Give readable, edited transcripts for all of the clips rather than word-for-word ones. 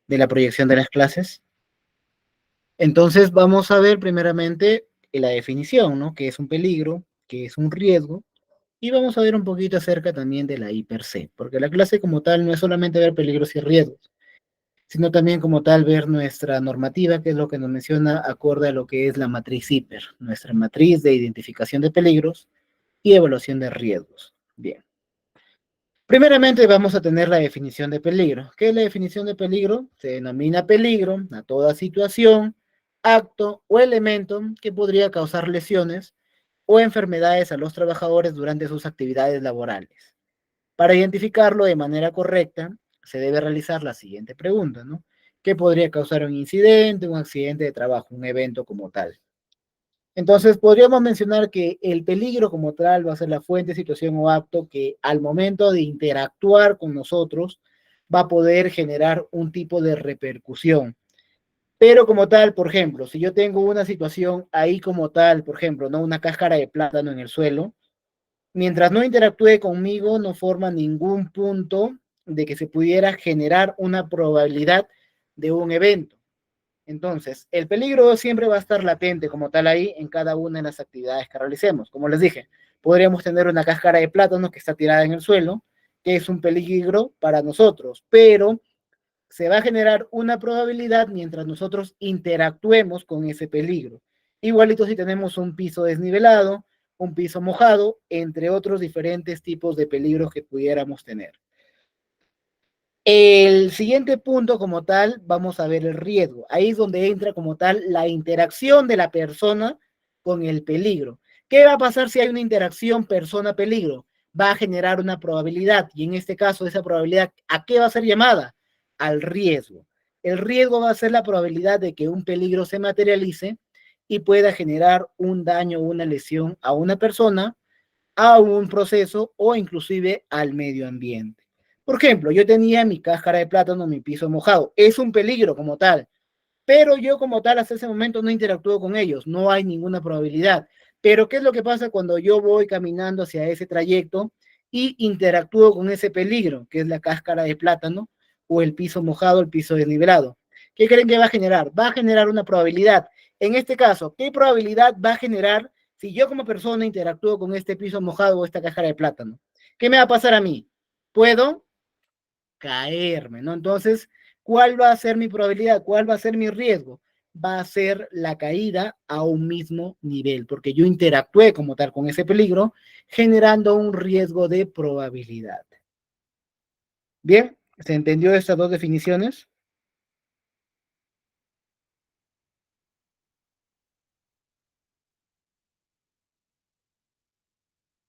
de la proyección de las clases. Entonces vamos a ver primeramente la definición, ¿no? ¿Qué es un peligro? ¿Qué es un riesgo? Y vamos a ver un poquito acerca también de la I per se, porque la clase como tal no es solamente ver peligros y riesgos, sino también como tal ver nuestra normativa, que es lo que nos menciona acorde a lo que es la matriz IPER, nuestra matriz de identificación de peligros y evaluación de riesgos. Bien. Primeramente vamos a tener la definición de peligro. ¿Qué es la definición de peligro? Se denomina peligro a toda situación, acto o elemento que podría causar lesiones o enfermedades a los trabajadores durante sus actividades laborales. Para identificarlo de manera correcta, se debe realizar la siguiente pregunta, ¿no? ¿Qué podría causar un incidente, un accidente de trabajo, un evento como tal? Entonces, podríamos mencionar que el peligro como tal va a ser la fuente, situación o acto que al momento de interactuar con nosotros va a poder generar un tipo de repercusión. Pero como tal, por ejemplo, si yo tengo una situación ahí como tal, por ejemplo, ¿no? Una cáscara de plátano en el suelo, mientras no interactúe conmigo, no forma ningún punto de que se pudiera generar una probabilidad de un evento. Entonces, el peligro siempre va a estar latente como tal ahí en cada una de las actividades que realicemos. Como les dije, podríamos tener una cáscara de plátano que está tirada en el suelo, que es un peligro para nosotros, pero se va a generar una probabilidad mientras nosotros interactuemos con ese peligro. Igualito si tenemos un piso desnivelado, un piso mojado, entre otros diferentes tipos de peligros que pudiéramos tener. El siguiente punto como tal, vamos a ver el riesgo. Ahí es donde entra como tal la interacción de la persona con el peligro. ¿Qué va a pasar si hay una interacción persona-peligro? Va a generar una probabilidad y en este caso esa probabilidad, ¿a qué va a ser llamada? Al riesgo. El riesgo va a ser la probabilidad de que un peligro se materialice y pueda generar un daño o una lesión a una persona, a un proceso o inclusive al medio ambiente. Por ejemplo, yo tenía mi cáscara de plátano, mi piso mojado. Es un peligro como tal, pero yo como tal hasta ese momento no interactúo con ellos, no hay ninguna probabilidad. Pero ¿qué es lo que pasa cuando yo voy caminando hacia ese trayecto y interactúo con ese peligro, que es la cáscara de plátano o el piso mojado, el piso desnivelado? ¿Qué creen que va a generar? Va a generar una probabilidad. En este caso, ¿qué probabilidad va a generar si yo como persona interactúo con este piso mojado o esta cáscara de plátano? ¿Qué me va a pasar a mí? Puedo caerme, ¿no? Entonces, ¿cuál va a ser mi probabilidad? ¿Cuál va a ser mi riesgo? Va a ser la caída a un mismo nivel, porque yo interactué como tal con ese peligro, generando un riesgo de probabilidad. Bien, ¿se entendió estas dos definiciones?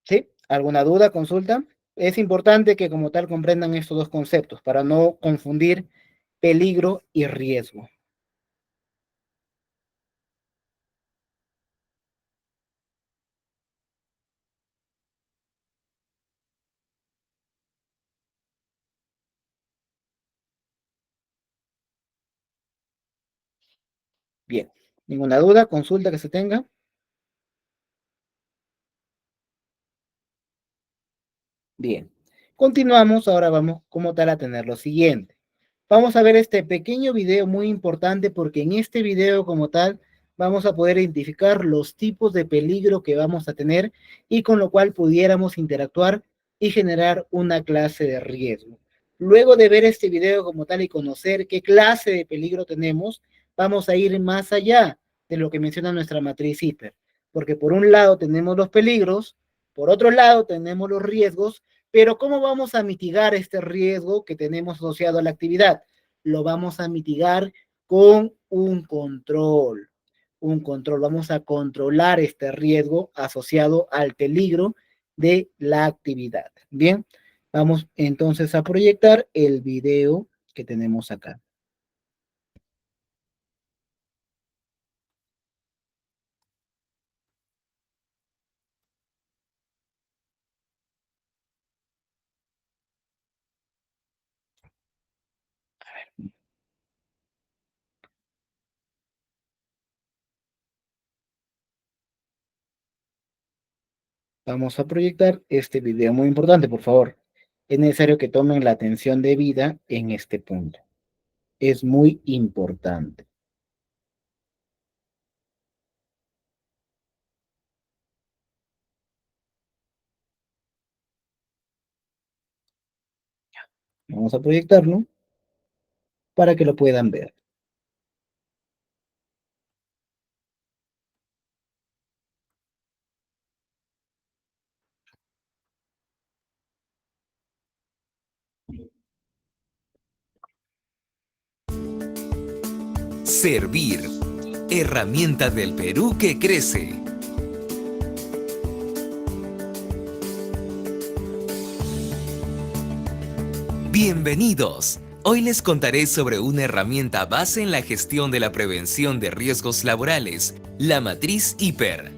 ¿Sí? ¿Alguna duda, consulta? Es importante que como tal comprendan estos dos conceptos para no confundir peligro y riesgo. Bien, ¿ninguna duda, consulta que se tenga? Bien, continuamos, ahora vamos como tal a tener lo siguiente. Vamos a ver este pequeño video muy importante porque en este video como tal vamos a poder identificar los tipos de peligro que vamos a tener y con lo cual pudiéramos interactuar y generar una clase de riesgo. Luego de ver este video como tal y conocer qué clase de peligro tenemos, vamos a ir más allá de lo que menciona nuestra matriz hiper, porque por un lado tenemos los peligros, por otro lado tenemos los riesgos, pero ¿cómo vamos a mitigar este riesgo que tenemos asociado a la actividad? Lo vamos a mitigar con un control. Vamos a controlar este riesgo asociado al peligro de la actividad. Bien, vamos entonces a proyectar el video que tenemos acá. Vamos a proyectar este video muy importante, por favor. Es necesario que tomen la atención debida en este punto. es muy importante. Vamos a proyectarlo para que lo puedan ver. Servir, herramienta del Perú que crece. Bienvenidos. Hoy les contaré sobre una herramienta base en la gestión de la prevención de riesgos laborales, la matriz HIPER.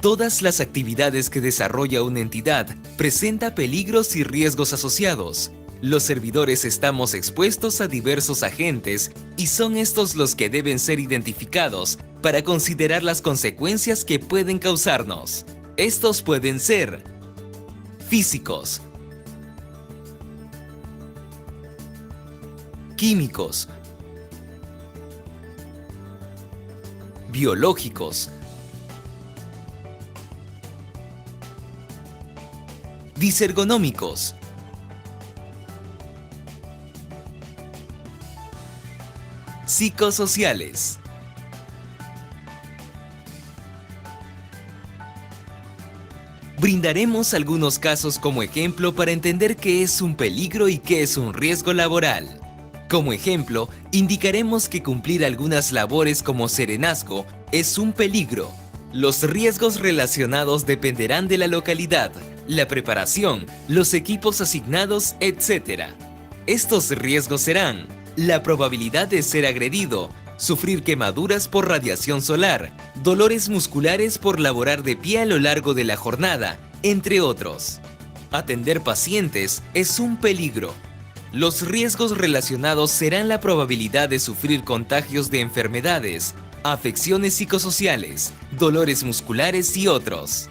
Todas las actividades que desarrolla una entidad presenta peligros y riesgos asociados. Los servidores estamos expuestos a diversos agentes y son estos los que deben ser identificados para considerar las consecuencias que pueden causarnos. Estos pueden ser físicos, químicos, biológicos, disergonómicos, psicosociales. Brindaremos algunos casos como ejemplo para entender qué es un peligro y qué es un riesgo laboral. Como ejemplo, indicaremos que cumplir algunas labores como serenazgo es un peligro. Los riesgos relacionados dependerán de la localidad, la preparación, los equipos asignados, etc. Estos riesgos serán la probabilidad de ser agredido, sufrir quemaduras por radiación solar, dolores musculares por laborar de pie a lo largo de la jornada, entre otros. Atender pacientes es un peligro. Los riesgos relacionados serán la probabilidad de sufrir contagios de enfermedades, afecciones psicosociales, dolores musculares y otros.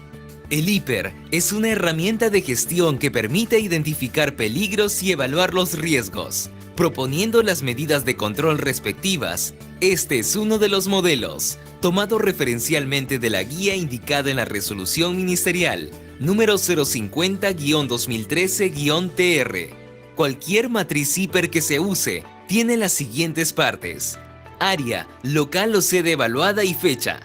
El HIPER es una herramienta de gestión que permite identificar peligros y evaluar los riesgos, proponiendo las medidas de control respectivas. Este es uno de los modelos, tomado referencialmente de la guía indicada en la Resolución Ministerial número 050-2013-TR. Cualquier matriz HIPER que se use tiene las siguientes partes: área, local o sede evaluada y fecha.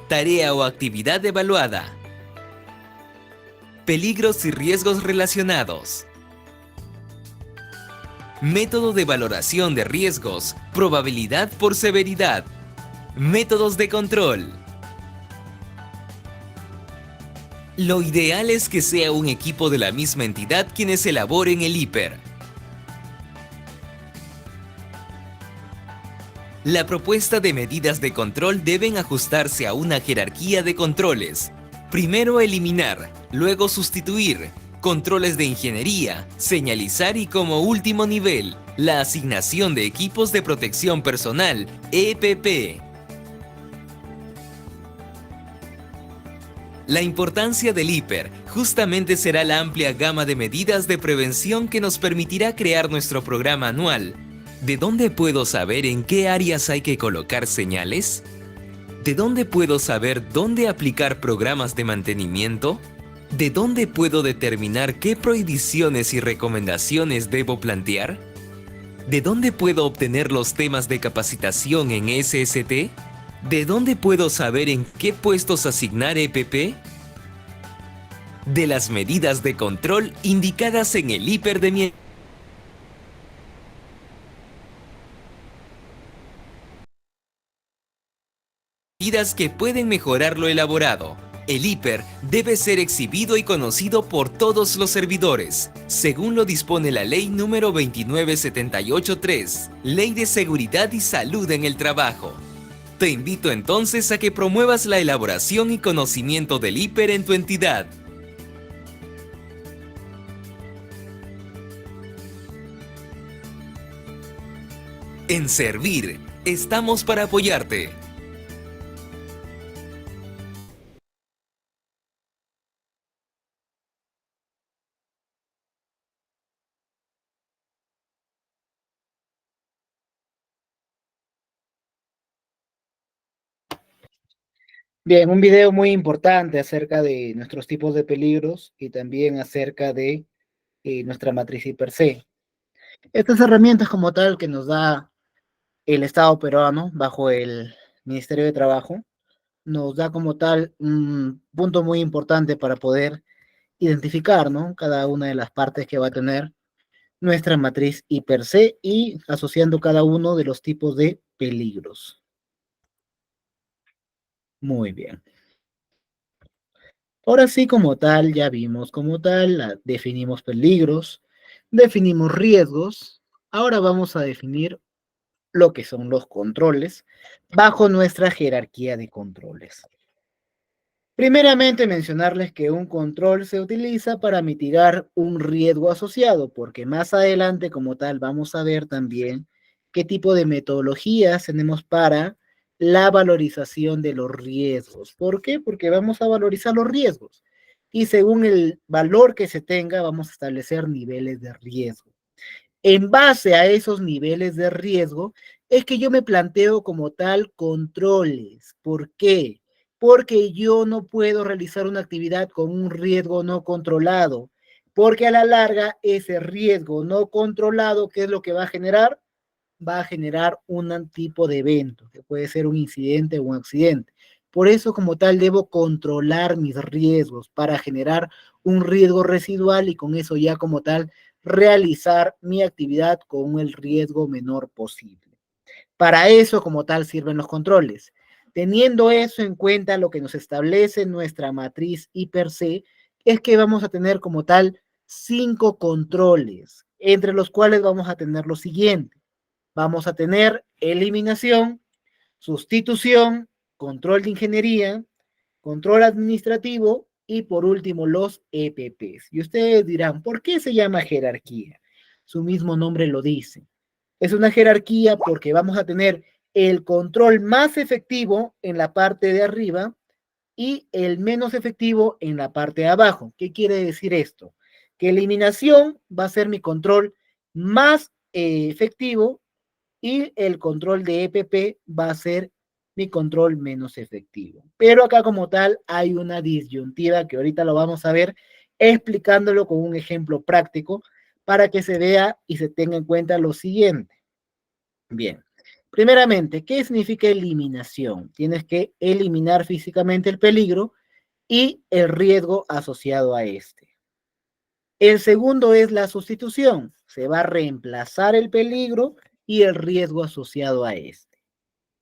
Tarea o actividad evaluada. Peligros y riesgos relacionados. Método de valoración de riesgos, probabilidad por severidad. Métodos de control. Lo ideal es que sea un equipo de la misma entidad quienes elaboren el HIPER. La propuesta de medidas de control deben ajustarse a una jerarquía de controles. Primero eliminar, luego sustituir, controles de ingeniería, señalizar y como último nivel, la asignación de equipos de protección personal, EPP. La importancia del HIPER justamente será la amplia gama de medidas de prevención que nos permitirá crear nuestro programa anual. ¿De dónde puedo saber en qué áreas hay que colocar señales? ¿De dónde puedo saber dónde aplicar programas de mantenimiento? ¿De dónde puedo determinar qué prohibiciones y recomendaciones debo plantear? ¿De dónde puedo obtener los temas de capacitación en SST? ¿De dónde puedo saber en qué puestos asignar EPP? De las medidas de control indicadas en el HIPER de mi medidas que pueden mejorar lo elaborado. El HIPER debe ser exhibido y conocido por todos los servidores, según lo dispone la Ley número 29783, Ley de Seguridad y Salud en el Trabajo. Te invito entonces a que promuevas la elaboración y conocimiento del HIPER en tu entidad. En Servir, estamos para apoyarte. Bien, un video muy importante acerca de nuestros tipos de peligros y también acerca de nuestra matriz y per se. Estas herramientas como tal que nos da el Estado peruano bajo el Ministerio de Trabajo, nos da como tal un punto muy importante para poder identificar, ¿no? Cada una de las partes que va a tener nuestra matriz y per se y asociando cada uno de los tipos de peligros. Muy bien. Ahora sí, como tal, ya vimos como tal, definimos peligros, definimos riesgos. Ahora vamos a definir lo que son los controles bajo nuestra jerarquía de controles. Primeramente, mencionarles que un control se utiliza para mitigar un riesgo asociado, porque más adelante, como tal, vamos a ver también qué tipo de metodologías tenemos para la valorización de los riesgos. ¿Por qué? Porque vamos a valorizar los riesgos y según el valor que se tenga, vamos a establecer niveles de riesgo. En base a esos niveles de riesgo, es que yo me planteo como tal controles. ¿Por qué? Porque yo no puedo realizar una actividad con un riesgo no controlado, porque a la larga ese riesgo no controlado, ¿qué es lo que va a generar? Va a generar un tipo de evento, que puede ser un incidente o un accidente. Por eso, como tal, debo controlar mis riesgos para generar un riesgo residual y con eso ya como tal realizar mi actividad con el riesgo menor posible. Para eso, como tal, sirven los controles. Teniendo eso en cuenta, lo que nos establece nuestra matriz I per se es que vamos a tener como tal 5 controles, entre los cuales vamos a tener lo siguiente. Vamos a tener eliminación, sustitución, control de ingeniería, control administrativo y por último los EPPs. Y ustedes dirán, ¿por qué se llama jerarquía? Su mismo nombre lo dice. Es una jerarquía porque vamos a tener el control más efectivo en la parte de arriba y el menos efectivo en la parte de abajo. ¿Qué quiere decir esto? Que eliminación va a ser mi control más efectivo y el control de EPP va a ser mi control menos efectivo. Pero acá como tal hay una disyuntiva que ahorita lo vamos a ver explicándolo con un ejemplo práctico para que se vea y se tenga en cuenta lo siguiente. Bien, primeramente, ¿qué significa eliminación? Tienes que eliminar físicamente el peligro y el riesgo asociado a este. El segundo es la sustitución. Se va a reemplazar el peligro y el riesgo asociado a este.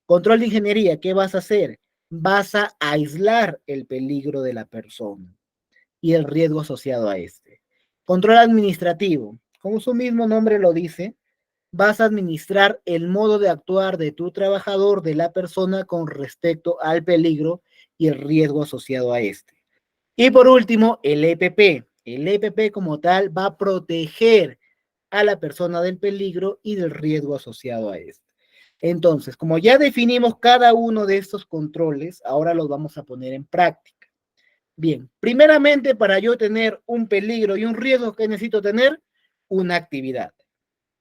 Control de ingeniería, ¿qué vas a hacer? Vas a aislar el peligro de la persona y el riesgo asociado a este. Control administrativo, como su mismo nombre lo dice, vas a administrar el modo de actuar de tu trabajador, de la persona con respecto al peligro y el riesgo asociado a este. Y por último, el EPP. El EPP como tal va a proteger a la persona del peligro y del riesgo asociado a este. Entonces, como ya definimos cada uno de estos controles, ahora los vamos a poner en práctica. Bien, primeramente para yo tener un peligro y un riesgo, ¿qué necesito tener? Una actividad.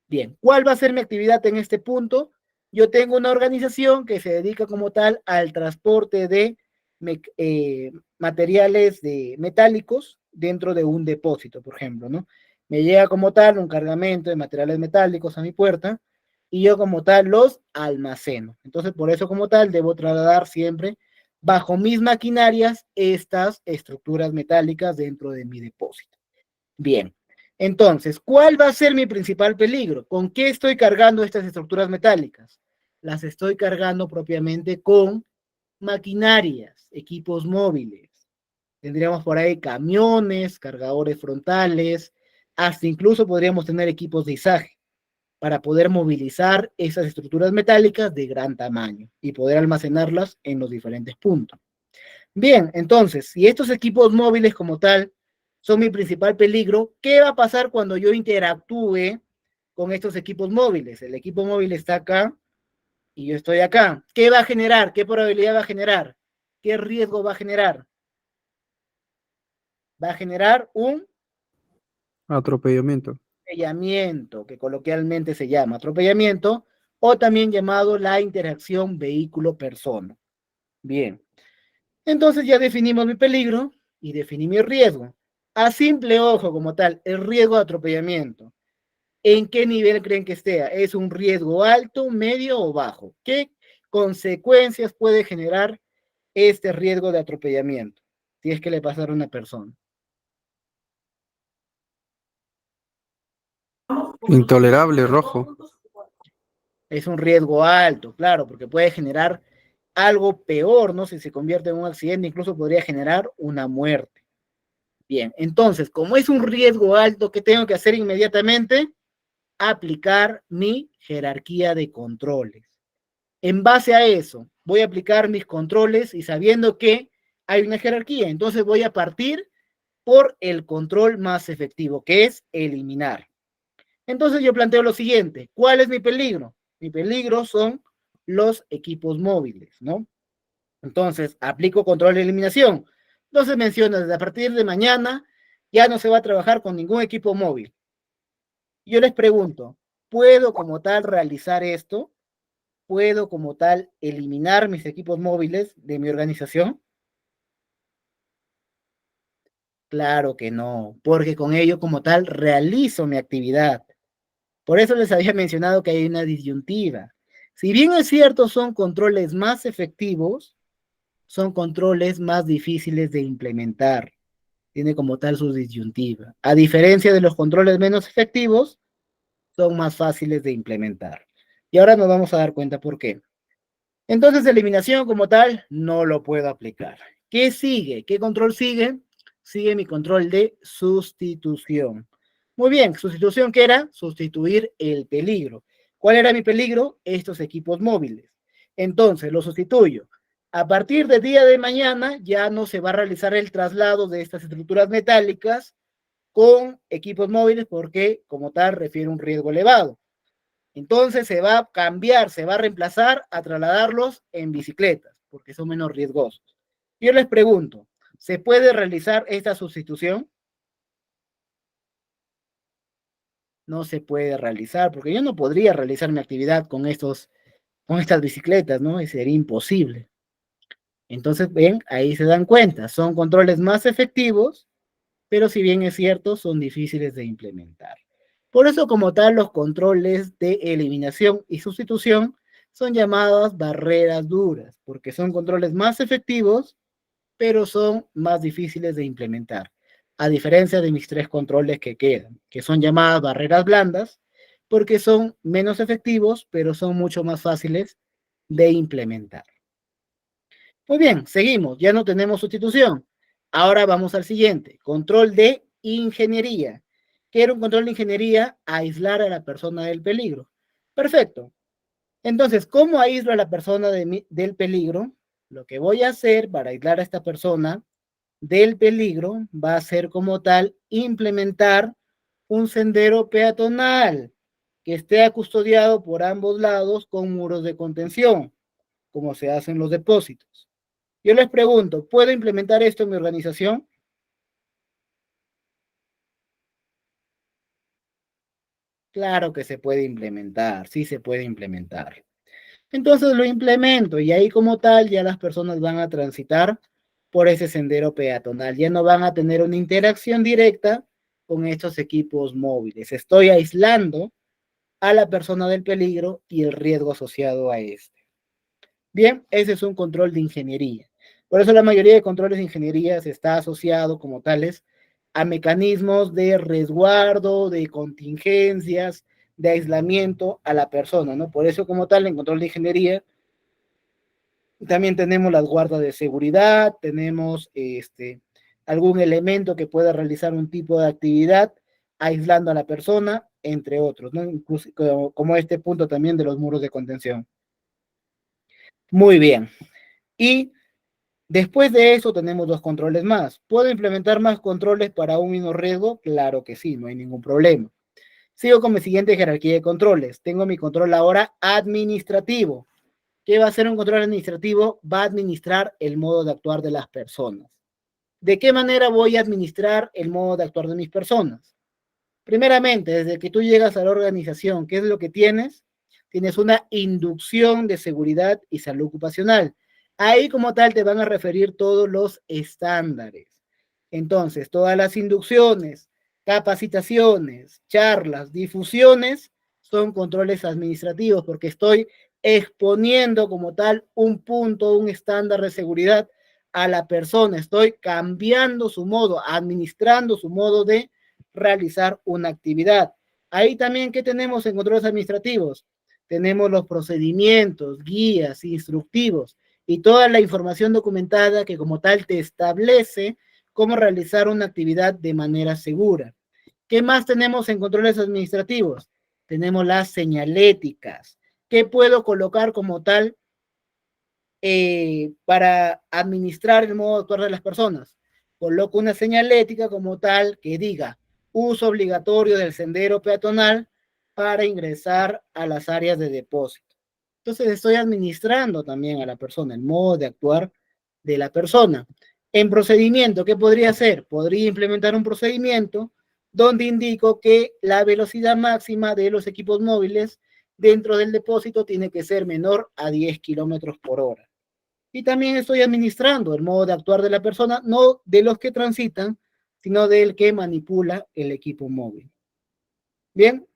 Bien, ¿cuál va a ser mi actividad en este punto? Yo tengo una organización que se dedica como tal al transporte de materiales metálicos dentro de un depósito, por ejemplo, ¿no? Me llega como tal un cargamento de materiales metálicos a mi puerta y yo como tal los almaceno. Entonces, por eso como tal debo trasladar siempre bajo mis maquinarias estas estructuras metálicas dentro de mi depósito. Bien, entonces, ¿cuál va a ser mi principal peligro? ¿Con qué estoy cargando estas estructuras metálicas? Las estoy cargando propiamente con maquinarias, equipos móviles. Tendríamos por ahí camiones, cargadores frontales, hasta incluso podríamos tener equipos de izaje para poder movilizar esas estructuras metálicas de gran tamaño y poder almacenarlas en los diferentes puntos. Bien, entonces, si estos equipos móviles como tal son mi principal peligro, ¿qué va a pasar cuando yo interactúe con estos equipos móviles? El equipo móvil está acá y yo estoy acá. ¿Qué va a generar? ¿Qué probabilidad va a generar? ¿Qué riesgo va a generar? Va a generar un Atropellamiento. atropellamiento, que coloquialmente se llama atropellamiento, o también llamado la interacción vehículo-persona. Bien. Entonces ya definimos mi peligro y definí mi riesgo. A simple ojo como tal, el riesgo de atropellamiento. ¿En qué nivel creen que esté? ¿Es un riesgo alto, medio o bajo? ¿Qué consecuencias puede generar este riesgo de atropellamiento si es que le pasara a una persona? Intolerable, rojo. Es un riesgo alto, claro, porque puede generar algo peor, ¿no? Si se convierte en un accidente, incluso podría generar una muerte. Bien, entonces, como es un riesgo alto, ¿qué tengo que hacer inmediatamente? Aplicar mi jerarquía de controles. En base a eso, voy a aplicar mis controles y sabiendo que hay una jerarquía, entonces voy a partir por el control más efectivo, que es eliminar. Entonces yo planteo lo siguiente, ¿cuál es mi peligro? Mi peligro son los equipos móviles, ¿no? Entonces, aplico control de eliminación. Entonces menciona, desde a partir de mañana ya no se va a trabajar con ningún equipo móvil. Yo les pregunto, ¿puedo como tal realizar esto? ¿Puedo como tal eliminar mis equipos móviles de mi organización? Claro que no, porque con ello como tal realizo mi actividad. Por eso les había mencionado que hay una disyuntiva. Si bien es cierto, son controles más efectivos, son controles más difíciles de implementar. Tiene como tal su disyuntiva. A diferencia de los controles menos efectivos, son más fáciles de implementar. Y ahora nos vamos a dar cuenta por qué. Entonces, eliminación como tal, no lo puedo aplicar. ¿Qué sigue? ¿Qué control sigue? Sigue mi control de sustitución. Muy bien, sustitución, ¿qué era? Sustituir el peligro. ¿Cuál era mi peligro? Estos equipos móviles. Entonces, lo sustituyo. A partir del día de mañana ya no se va a realizar el traslado de estas estructuras metálicas con equipos móviles porque como tal refiere un riesgo elevado. Entonces se va a cambiar, se va a reemplazar a trasladarlos en bicicletas, porque son menos riesgosos. Yo les pregunto, ¿se puede realizar esta sustitución? No se puede realizar, porque yo no podría realizar mi actividad con estas bicicletas, ¿no? Y sería imposible. Entonces, ven, ahí se dan cuenta, son controles más efectivos, pero si bien es cierto, son difíciles de implementar. Por eso, como tal, los controles de eliminación y sustitución son llamadas barreras duras, porque son controles más efectivos, pero son más difíciles de implementar, a diferencia de mis tres controles que quedan, que son llamadas barreras blandas, porque son menos efectivos, pero son mucho más fáciles de implementar. Muy bien, seguimos, ya no tenemos sustitución. Ahora vamos al siguiente, control de ingeniería. ¿Qué era un control de ingeniería? Aislar a la persona del peligro. Perfecto. Entonces, ¿cómo aíslo a la persona del peligro? Lo que voy a hacer para aislar a esta persona del peligro va a ser como tal implementar un sendero peatonal que esté custodiado por ambos lados con muros de contención, como se hace en los depósitos. Yo les pregunto, ¿puedo implementar esto en mi organización? Claro que se puede implementar, sí se puede implementar. Entonces lo implemento y ahí como tal ya las personas van a transitar por ese sendero peatonal, ya no van a tener una interacción directa con estos equipos móviles. Estoy aislando a la persona del peligro y el riesgo asociado a este. Bien, ese es un control de ingeniería. Por eso la mayoría de controles de ingeniería se está asociado como tales a mecanismos de resguardo, de contingencias, de aislamiento a la persona, ¿no? Por eso como tal en control de ingeniería también tenemos las guardas de seguridad, tenemos algún elemento que pueda realizar un tipo de actividad aislando a la persona, entre otros, ¿no? Incluso, como este punto también de los muros de contención. Muy bien. Y después de eso tenemos dos controles más. ¿Puedo implementar más controles para un mismo riesgo? Claro que sí, no hay ningún problema. Sigo con mi siguiente jerarquía de controles. Tengo mi control ahora administrativo. ¿Qué va a hacer un control administrativo? Va a administrar el modo de actuar de las personas. ¿De qué manera voy a administrar el modo de actuar de mis personas? Primeramente, desde que tú llegas a la organización, ¿qué es lo que tienes? Tienes una inducción de seguridad y salud ocupacional. Ahí como tal te van a referir todos los estándares. Entonces, todas las inducciones, capacitaciones, charlas, difusiones son controles administrativos porque estoy exponiendo como tal un punto, un estándar de seguridad a la persona. Estoy cambiando su modo, administrando su modo de realizar una actividad. Ahí también, ¿qué tenemos en controles administrativos? Tenemos los procedimientos, guías, instructivos y toda la información documentada que como tal te establece cómo realizar una actividad de manera segura. ¿Qué más tenemos en controles administrativos? Tenemos las señaléticas. ¿Qué puedo colocar como tal para administrar el modo de actuar de las personas? Coloco una señalética como tal que diga uso obligatorio del sendero peatonal para ingresar a las áreas de depósito. Entonces estoy administrando también a la persona, el modo de actuar de la persona. En procedimiento, ¿qué podría hacer? Podría implementar un procedimiento donde indico que la velocidad máxima de los equipos móviles dentro del depósito tiene que ser menor a 10 kilómetros por hora. Y también estoy administrando el modo de actuar de la persona, no de los que transitan, sino del que manipula el equipo móvil. Bien,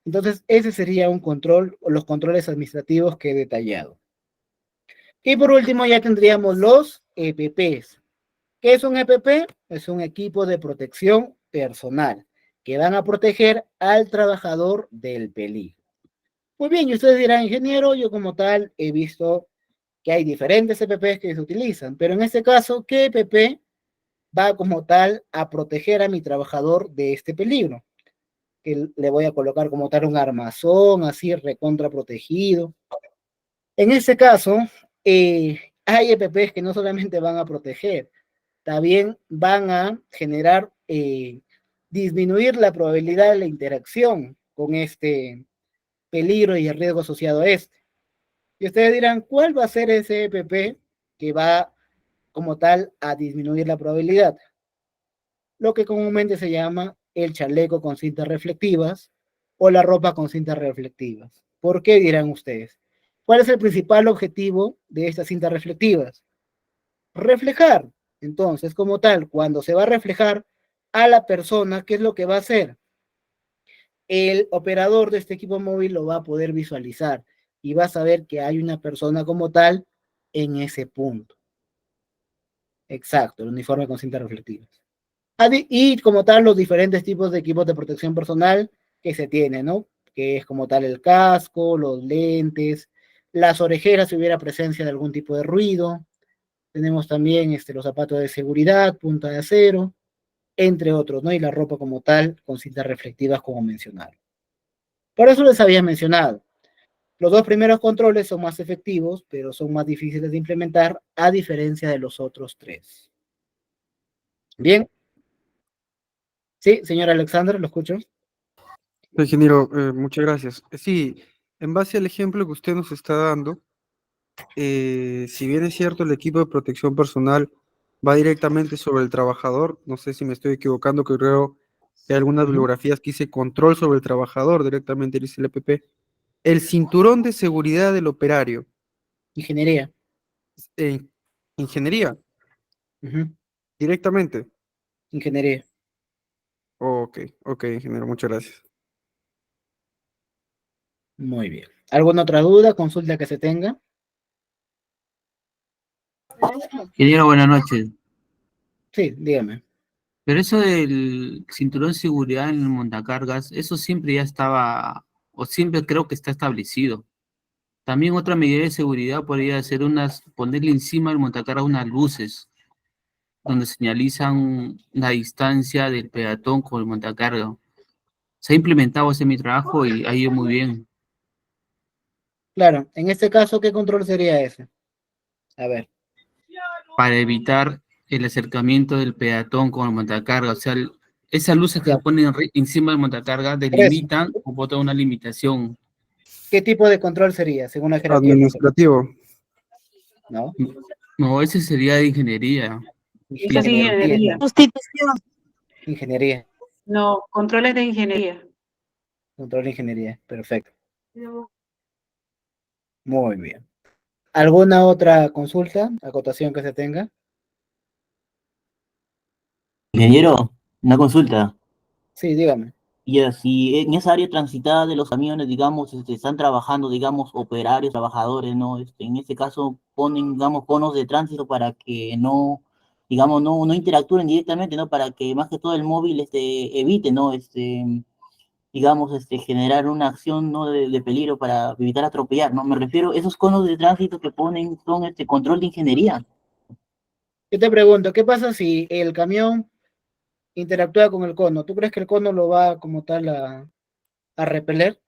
entonces ese sería un control o los controles administrativos que he detallado. Y por último ya tendríamos los EPPs. ¿Qué es un EPP? Es un equipo de protección personal que van a proteger al trabajador del peligro. Muy bien, y ustedes dirán, ingeniero, yo como tal he visto que hay diferentes EPPs que se utilizan, pero en este caso, ¿qué EPP va como tal a proteger a mi trabajador de este peligro? Que le voy a colocar como tal un armazón así recontra protegido. En este caso, hay EPPs que no solamente van a proteger, también van a generar, disminuir la probabilidad de la interacción con este peligro y el riesgo asociado a este. Y ustedes dirán, ¿cuál va a ser ese EPP que va como tal a disminuir la probabilidad? Lo que comúnmente se llama el chaleco con cintas reflectivas o la ropa con cintas reflectivas. ¿Por qué dirán ustedes? ¿Cuál es el principal objetivo de estas cintas reflectivas? Reflejar. Entonces, como tal, cuando se va a reflejar a la persona, ¿qué es lo que va a hacer? El operador de este equipo móvil lo va a poder visualizar y va a saber que hay una persona como tal en ese punto. Exacto, el uniforme con cintas reflectivas. Y como tal, los diferentes tipos de equipos de protección personal que se tienen, ¿no? Que es como tal el casco, los lentes, las orejeras si hubiera presencia de algún tipo de ruido. Tenemos también los zapatos de seguridad, punta de acero, entre otros, ¿no? Y la ropa como tal, con cintas reflectivas, como mencionaron. Por eso les había mencionado. Los dos primeros controles son más efectivos, pero son más difíciles de implementar, a diferencia de los otros tres. Bien. Sí, señor Alexander, lo escucho. Ingeniero, muchas gracias. Sí, en base al ejemplo que usted nos está dando, si bien es cierto, el equipo de protección personal va directamente sobre el trabajador, no sé si me estoy equivocando, que creo que hay algunas bibliografías que dice control sobre el trabajador, directamente dice el EPP. El cinturón de seguridad del operario, Ingeniería. eh, ingeniería, Ujú. directamente. Ingeniería. Ok, ok, ingeniero, muchas gracias. Muy bien. ¿Alguna otra duda, consulta que se tenga? Ingeniero, buenas noches. Sí, dígame. Pero eso del cinturón de seguridad en el montacargas, eso siempre ya estaba, o siempre creo que está establecido. También otra medida de seguridad podría ser ponerle encima del montacargas unas luces, donde señalizan la distancia del peatón con el montacarga. Se ha implementado ese en mi trabajo y ha ido muy bien, Claro, en este caso, ¿qué control sería ese? A ver, para evitar el acercamiento del peatón con el montacarga. O sea, esas luces que ya, se ponen encima del montacarga por eso. delimitan o botan una limitación. ¿Qué tipo de control sería, según la jerarquía del control? Administrativo. ¿No? No, ese sería de ingeniería. Esa es ingeniería. Sustitución. Ingeniería. No, controles de ingeniería. Control de ingeniería. Perfecto. Muy bien. ¿Alguna otra consulta, acotación que se tenga? Ingeniero, una consulta. Sí, dígame. Y si en esa área transitada de los camiones, digamos, están trabajando, digamos, operarios, trabajadores, ¿no? En este caso ponen, digamos, conos de tránsito para que no, digamos, no interactúen directamente, ¿no? Para que más que todo el móvil, evite, ¿no? Digamos, generar una acción, ¿no? De peligro para evitar atropellar, ¿no? Me refiero, esos conos de tránsito que ponen son, control de ingeniería. Yo te pregunto, ¿qué pasa si el camión interactúa con el cono? ¿Tú crees que el cono lo va como tal a repeler?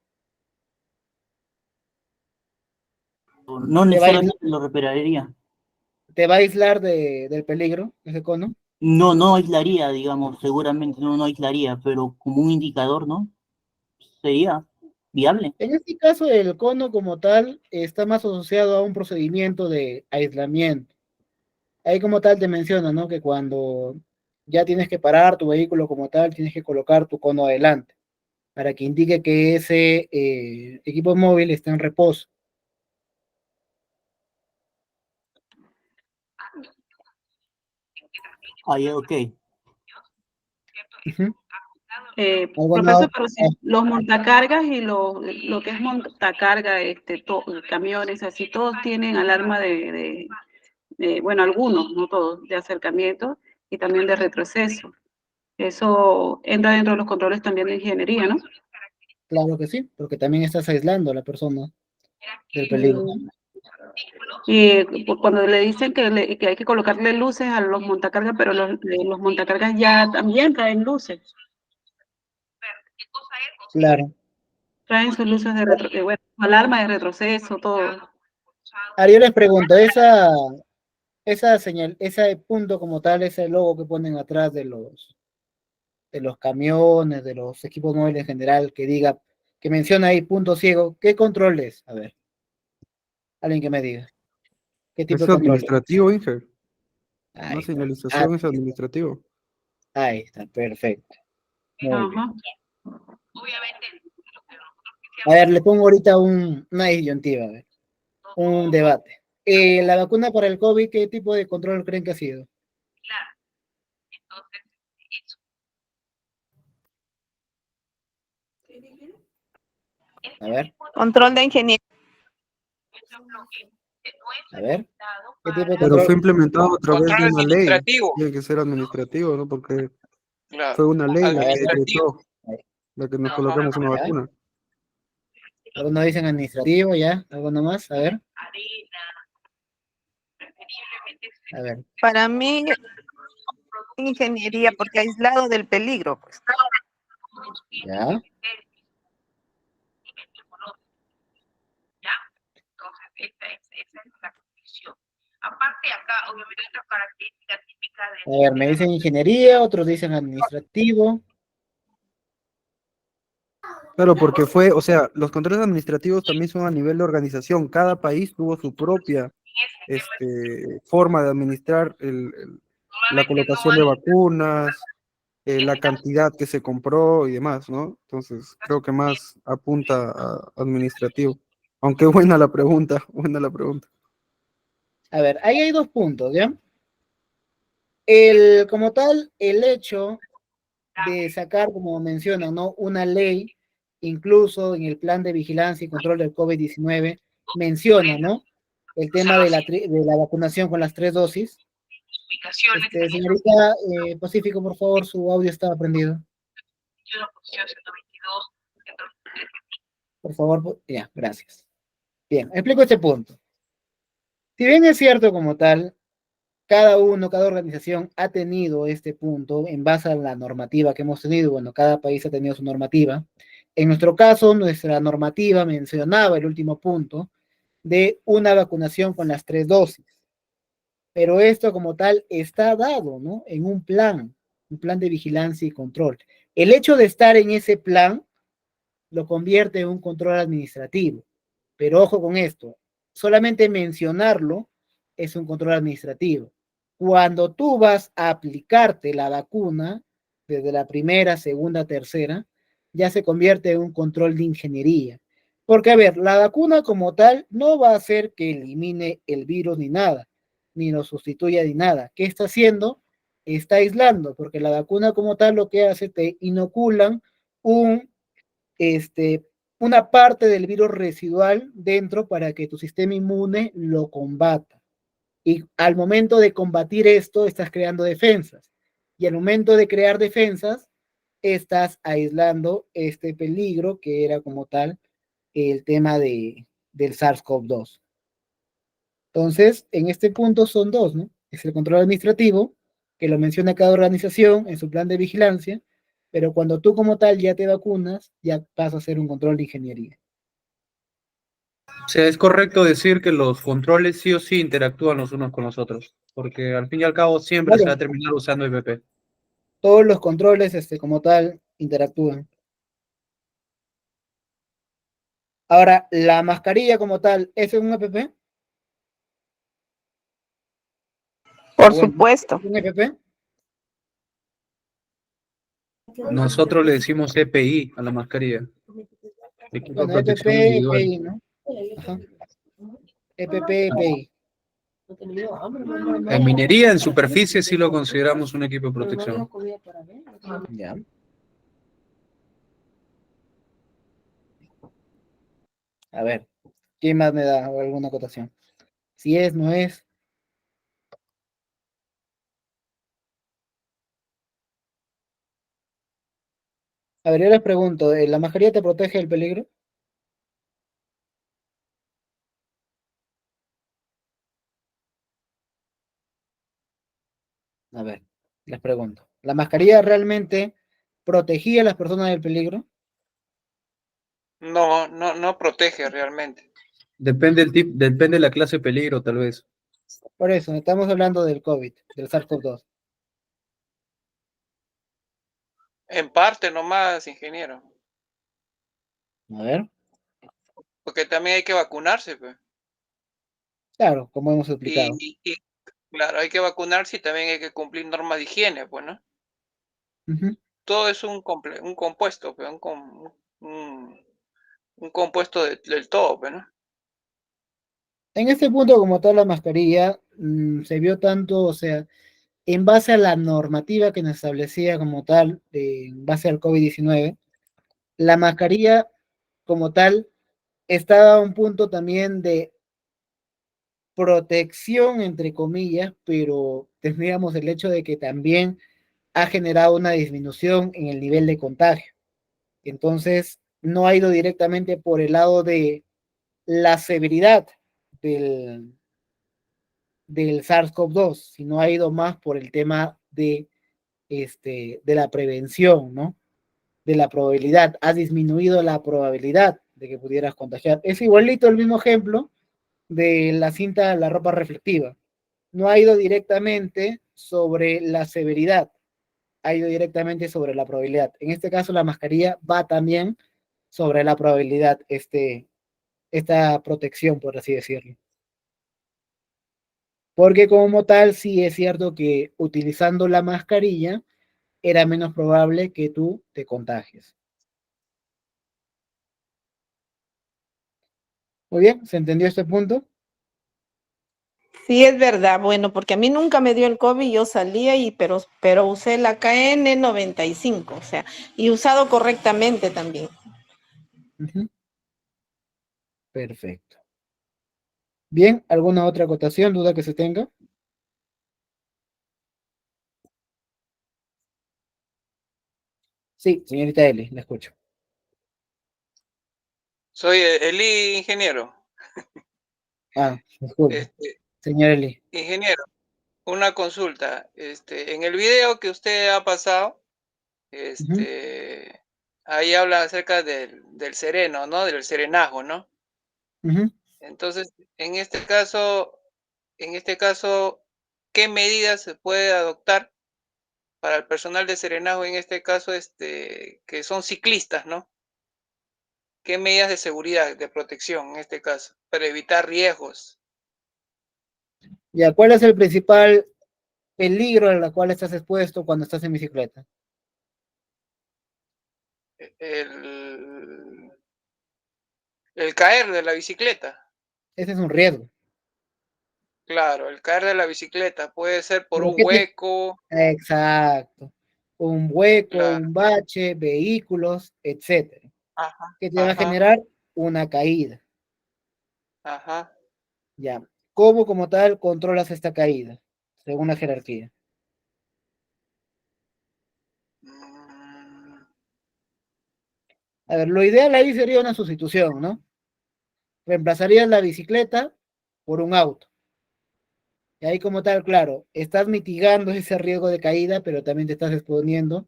No ¿Te va a aislar, necesariamente lo repararía. te va a aislar del peligro ese cono? No aislaría, digamos, seguramente no aislaría, pero como un indicador, ¿no? Sería viable. En este caso, el cono como tal está más asociado a un procedimiento de aislamiento. Ahí como tal te menciona, ¿no? Que cuando ya tienes que parar tu vehículo como tal, tienes que colocar tu cono adelante para que indique que ese equipo móvil está en reposo. Ahí, ok. Ujú. ¿Alguna Profesor, otra? pero si los montacargas y lo que es montacarga, camiones, así, todos tienen alarma bueno, algunos, no todos, de acercamiento y también de retroceso. Eso entra dentro de los controles también de ingeniería, ¿no? Claro que sí, porque también estás aislando a la persona del peligro. Y cuando le dicen que hay que colocarle luces a los montacargas, pero los montacargas ya también traen luces, Claro. traen sus luces bueno, alarma de retroceso, todo. Ahora yo les pregunto, esa señal, ese punto como tal, ese logo que ponen atrás de los camiones, de los equipos móviles en general, que diga, que menciona ahí punto ciego, ¿qué control es? A ver, alguien que me diga, ¿qué tipo Es de control es? administrativo, Inge. Una Ahí está. Ah, señalización es administrativo. ahí está, perfecto. Muy bien. Ajá. A ver, le pongo ahorita una disyuntiva, a ver, un debate. La vacuna para el COVID, ¿qué tipo de control creen que ha sido? A ver, Control de ingeniería. a ver, ¿qué tipo de Pero control? fue implementado a través de Control una ley. administrativo. Tiene que ser administrativo, ¿no? Porque Claro, fue una ley la A que ver, administrativo. decretó la que nos Ajá. colocamos una ¿ya? vacuna. Algunos dicen administrativo, ¿ya? ¿Alguno más? A ver, Para mí, ingeniería, porque aislado del peligro, pues. ¿ya? A ver, me dicen ingeniería, otros dicen administrativo. Claro, porque fue, o sea, los controles administrativos también son a nivel de organización. Cada país tuvo su propia forma de administrar la colocación de vacunas, la cantidad que se compró y demás, ¿no? Entonces, creo que más apunta a administrativo. Aunque buena la pregunta, buena la pregunta. A ver, ahí hay dos puntos, ¿ya? Como tal, el hecho de sacar, como mencionan, ¿no? Una ley, incluso en el plan de vigilancia y control del COVID-19, menciona, ¿no? El tema de la vacunación con las 3 dosis. Señorita Pacífico, por favor, su audio está prendido. Por favor, ya, gracias. Bien, explico este punto. Si bien es cierto como tal, cada organización ha tenido este punto en base a la normativa que hemos tenido. Bueno, cada país ha tenido su normativa. En nuestro caso, nuestra normativa mencionaba el último punto de una vacunación con las 3 dosis. Pero esto como tal está dado, ¿no? En un plan de vigilancia y control. El hecho de estar en ese plan lo convierte en un control administrativo. Pero ojo con esto, solamente mencionarlo es un control administrativo. Cuando tú vas a aplicarte la vacuna, desde la primera, segunda, tercera, ya se convierte en un control de ingeniería. Porque, a ver, la vacuna como tal no va a hacer que elimine el virus ni nada, ni lo sustituya ni nada. ¿Qué está haciendo? Está aislando, porque la vacuna como tal lo que hace, te inoculan un, este, una parte del virus residual dentro para que tu sistema inmune lo combata. Y al momento de combatir esto, estás creando defensas. Y al momento de crear defensas, estás aislando este peligro que era como tal el tema del SARS-CoV-2. Entonces, en este punto son dos, ¿no? Es el control administrativo, que lo menciona cada organización en su plan de vigilancia, pero cuando tú como tal ya te vacunas, ya pasa a ser un control de ingeniería. O sea, es correcto decir que los controles sí o sí interactúan los unos con los otros, porque al fin y al cabo siempre se va Claro, a terminar usando EPP. todos los controles como tal interactúan. Ahora, la mascarilla como tal, ¿es un EPP? Por O bueno, ¿es supuesto. un EPP? Nosotros le decimos EPI a la mascarilla, equipo de Bueno, protección EPP, individual. EPI, ¿no? Ajá. EPP, EPI. En minería, en superficie, sí lo consideramos un equipo de protección. Ya. A ver, ¿quién más me da alguna acotación? Si es, no es. A ver, yo les pregunto, ¿la mascarilla te protege del peligro? A ver, les pregunto. ¿La mascarilla realmente protegía a las personas del peligro? No, no, no protege realmente. Depende del tipo, depende de la clase de peligro, tal vez. Por eso, estamos hablando del COVID, del SARS-CoV-2. En parte nomás, ingeniero. A ver, Porque también hay que vacunarse, pues. claro, como hemos explicado. Claro, hay que vacunarse y también hay que cumplir normas de higiene, pues, ¿no? Ujú. Todo es un compuesto, pues, un compuesto del todo, pues, ¿no? En este punto, como tal, la mascarilla se vio tanto, o sea, en base a la normativa que nos establecía como tal, en base al COVID-19, la mascarilla como tal estaba a un punto también de protección, entre comillas, pero tendríamos el hecho de que también ha generado una disminución en el nivel de contagio. Entonces, no ha ido directamente por el lado de la severidad del, del SARS-CoV-2, sino ha ido más por el tema de la prevención, ¿no? De la probabilidad. Ha disminuido la probabilidad de que pudieras contagiar. Es igualito el mismo ejemplo de la cinta, la ropa reflectiva. No ha ido directamente sobre la severidad, ha ido directamente sobre la probabilidad. En este caso, la mascarilla va también sobre la probabilidad, esta protección, por así decirlo. Porque como tal, sí es cierto que utilizando la mascarilla era menos probable que tú te contagies. Muy bien, ¿se entendió este punto? Sí, es verdad. Bueno, porque a mí nunca me dio el COVID, yo salía pero usé la KN95, o sea, y usado correctamente también. Ujú. Perfecto. Bien, ¿alguna otra acotación, duda que se tenga? Sí, señorita Eli, la escucho. Soy Eli, ingeniero. Ah, disculpe, Este, señor Eli. ingeniero, una consulta. En el video que usted ha pasado, Ujú, ahí habla acerca del sereno, ¿no? Del serenazgo, ¿no? ujú. Entonces, en este caso, ¿qué medidas se puede adoptar para el personal de serenazgo, en este caso, que son ciclistas, ¿no? ¿Qué medidas de seguridad, de protección, en este caso, para evitar riesgos? Ya, ¿cuál es el principal peligro al cual estás expuesto cuando estás en bicicleta? El, El caer de la bicicleta. Ese es un riesgo. Claro, el caer de la bicicleta puede ser por Pero un ¿qué te- hueco. Exacto. Un hueco, Claro. un bache, vehículos, etcétera, Ajá, que te va a ajá, generar una caída. ajá. Ya. ¿Cómo como tal controlas esta caída? Según la jerarquía. Mm, A ver, lo ideal ahí sería una sustitución, ¿no? Reemplazarías la bicicleta por un auto. Y ahí como tal, claro, estás mitigando ese riesgo de caída, pero también te estás exponiendo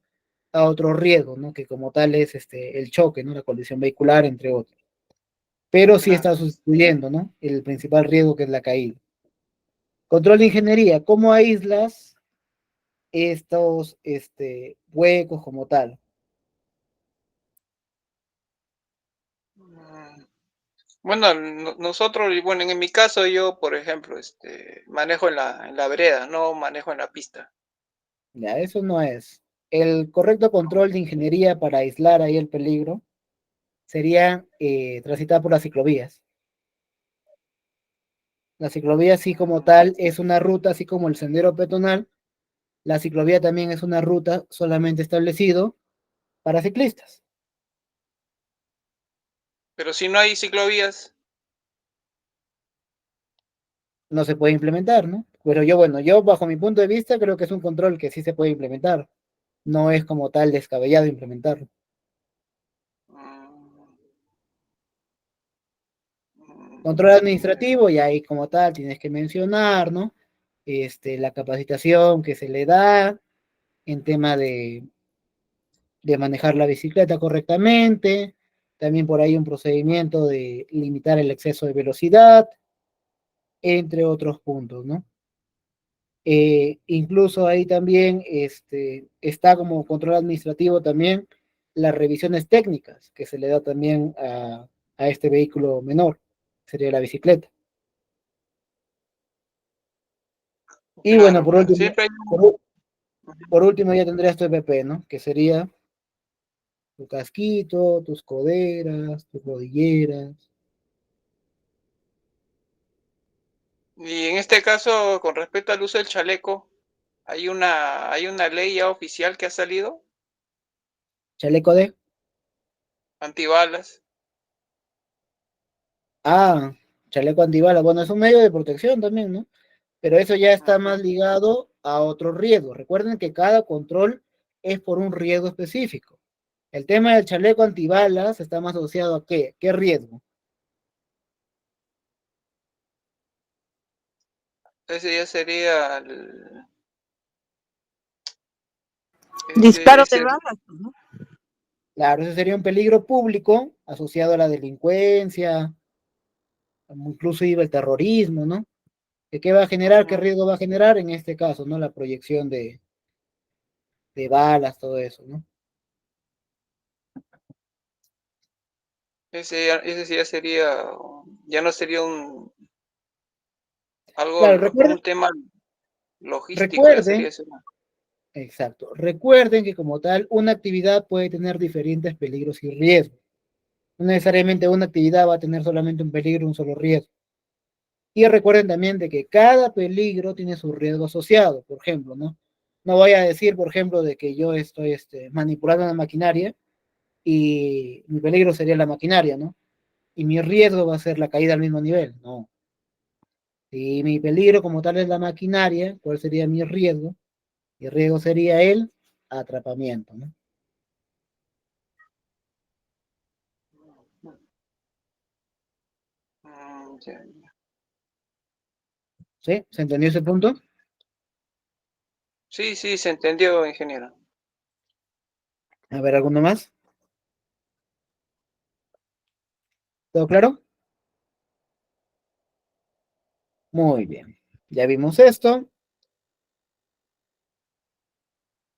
a otro riesgo, ¿no? Que como tal es el choque, ¿no? La colisión vehicular, entre otros. Pero sí claro. estás sustituyendo, ¿no? El principal riesgo que es la caída. Control de ingeniería, ¿cómo aíslas estos huecos como tal? Mm, Bueno, nosotros, y bueno, en mi caso yo, por ejemplo, manejo en la vereda, no manejo en la pista. Ya, eso no es. El correcto control de ingeniería para aislar ahí el peligro sería transitar por las ciclovías. La ciclovía, así como Mm, tal, es una ruta, así como el sendero peatonal. La ciclovía también es una ruta solamente establecido para ciclistas. Pero si no hay ciclovías, No se puede implementar, ¿no? Pero yo, bueno, yo bajo mi punto de vista creo que es un control que sí se puede implementar. No es como tal descabellado implementarlo. mm, Control ya. administrativo, y ahí como tal tienes que mencionar, ¿no? La capacitación que se le da en tema de manejar la bicicleta correctamente, también por ahí un procedimiento de limitar el exceso de velocidad, entre otros puntos, ¿no? Incluso ahí también está como control administrativo también las revisiones técnicas que se le da también a este vehículo menor, sería la bicicleta. Y bueno, Claro, claro. Siempre hay por último ya tendrías tu EPP, ¿no? Que sería tu casquito, tus coderas, tus rodilleras. Y en este caso, con respecto al uso del chaleco, hay una ley ya oficial que ha salido, Chaleco de. antibalas. Ah, chaleco antibalas. Bueno, es un medio de protección también, ¿no? Pero eso ya está Ujú. más ligado a otro riesgo. Recuerden que cada control es por un riesgo específico. El tema del chaleco antibalas está más asociado a qué? ¿Qué riesgo? Ese ya sería Disparo de ese, balas, ¿no? Claro, ese sería un peligro público asociado a la delincuencia, incluso iba el terrorismo, ¿no? ¿Qué va a generar? ¿Qué ujú. riesgo va a generar? En este caso, ¿no? La proyección de balas, todo eso, ¿no? Ese sí ya sería, ya no sería algo, Claro, un tema logístico, ya sería recuerden, eso. exacto, recuerden que como tal, una actividad puede tener diferentes peligros y riesgos. No necesariamente una actividad va a tener solamente un peligro, un solo riesgo. Y recuerden también de que cada peligro tiene su riesgo asociado, por ejemplo, ¿no? No voy a decir, por ejemplo, de que yo estoy manipulando la maquinaria y mi peligro sería la maquinaria, ¿no? Y mi riesgo va a ser la caída al mismo nivel, no. Si mi peligro como tal es la maquinaria, ¿cuál sería mi riesgo? Mi riesgo sería el atrapamiento, ¿no? Ya. ¿Sí? ¿Se entendió ese punto? Sí, sí, se entendió, ingeniero. A ver, ¿alguno más? ¿Todo claro? Muy bien. Ya vimos esto,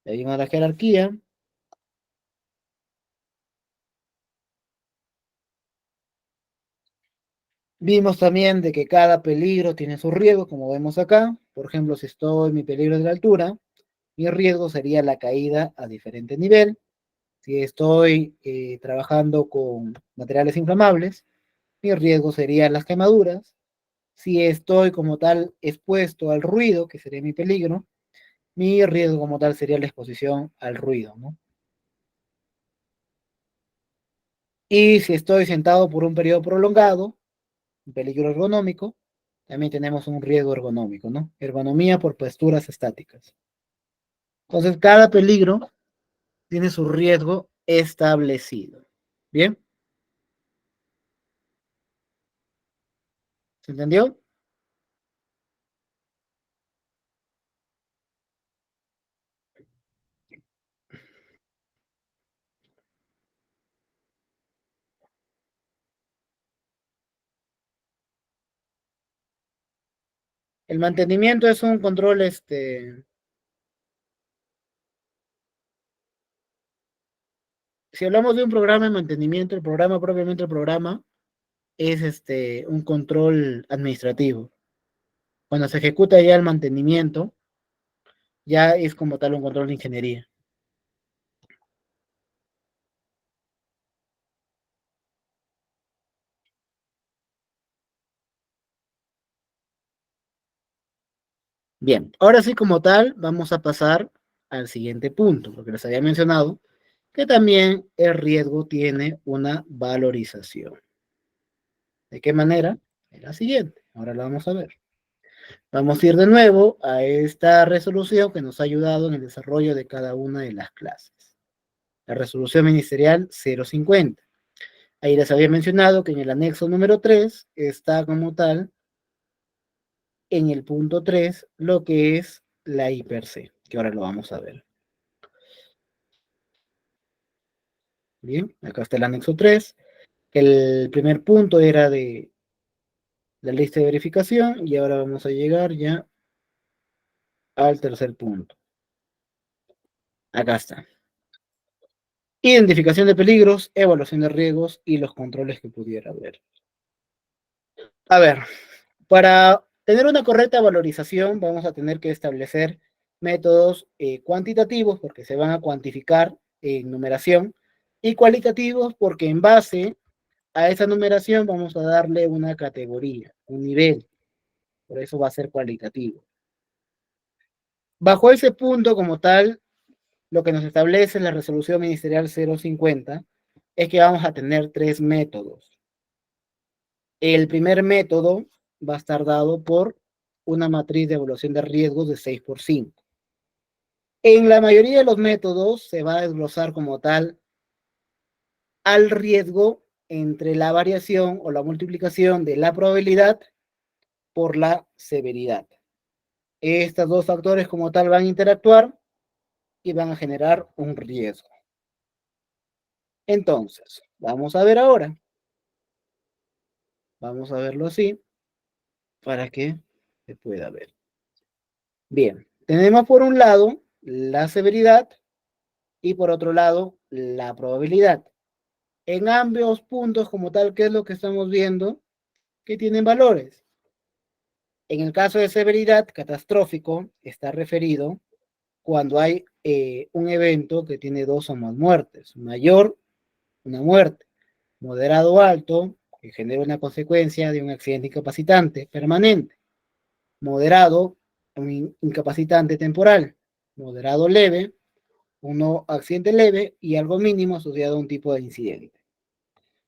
ya vimos la jerarquía. Vimos también de que cada peligro tiene su riesgo, como vemos acá. Por ejemplo, si estoy en mi peligro de la altura, mi riesgo sería la caída a diferente nivel. Si estoy trabajando con materiales inflamables, mi riesgo serían las quemaduras. Si estoy como tal expuesto al ruido, que sería mi peligro, mi riesgo como tal sería la exposición al ruido, ¿no? Y si estoy sentado por un periodo prolongado, un peligro ergonómico, también tenemos un riesgo ergonómico, ¿no? Ergonomía por posturas estáticas. Entonces, cada peligro tiene su riesgo establecido. ¿Bien? ¿Se entendió? El mantenimiento es un control, si hablamos de un programa de mantenimiento, el programa propiamente el programa es un control administrativo. Cuando se ejecuta ya el mantenimiento, ya es como tal un control de ingeniería. Bien, ahora sí como tal, vamos a pasar al siguiente punto, porque les había mencionado que también el riesgo tiene una valorización. ¿De qué manera? Es la siguiente, ahora la vamos a ver. Vamos a ir de nuevo a esta resolución que nos ha ayudado en el desarrollo de cada una de las clases. La resolución ministerial 050. Ahí les había mencionado que en el anexo número 3 está como tal, en el punto 3, lo que es la I per C, que ahora lo vamos a ver. Bien, acá está el anexo 3. El primer punto era de la lista de verificación y ahora vamos a llegar ya al tercer punto. Acá está. Identificación de peligros, evaluación de riesgos y los controles que pudiera haber. A ver, para tener una correcta valorización vamos a tener que establecer métodos cuantitativos porque se van a cuantificar en numeración y cualitativos porque en base a esa numeración vamos a darle una categoría, un nivel. Por eso va a ser cualitativo. Bajo ese punto como tal, lo que nos establece la resolución ministerial 050 es que vamos a tener tres métodos. El primer método va a estar dado por una matriz de evaluación de riesgos de 6x5. En la mayoría de los métodos se va a desglosar como tal al riesgo entre la variación o la multiplicación de la probabilidad por la severidad. Estos dos factores como tal van a interactuar y van a generar un riesgo. Entonces, vamos a ver ahora. Vamos a verlo así para que se pueda ver. Bien, tenemos por un lado la severidad y por otro lado la probabilidad. En ambos puntos como tal, ¿qué es lo que estamos viendo? Que tienen valores. En el caso de severidad, catastrófico está referido cuando hay un evento que tiene dos o más muertes. Mayor, una muerte. Moderado o alto, que genera una consecuencia de un accidente incapacitante permanente. Moderado, un incapacitante temporal. Moderado leve, un accidente leve y algo mínimo asociado a un tipo de incidente.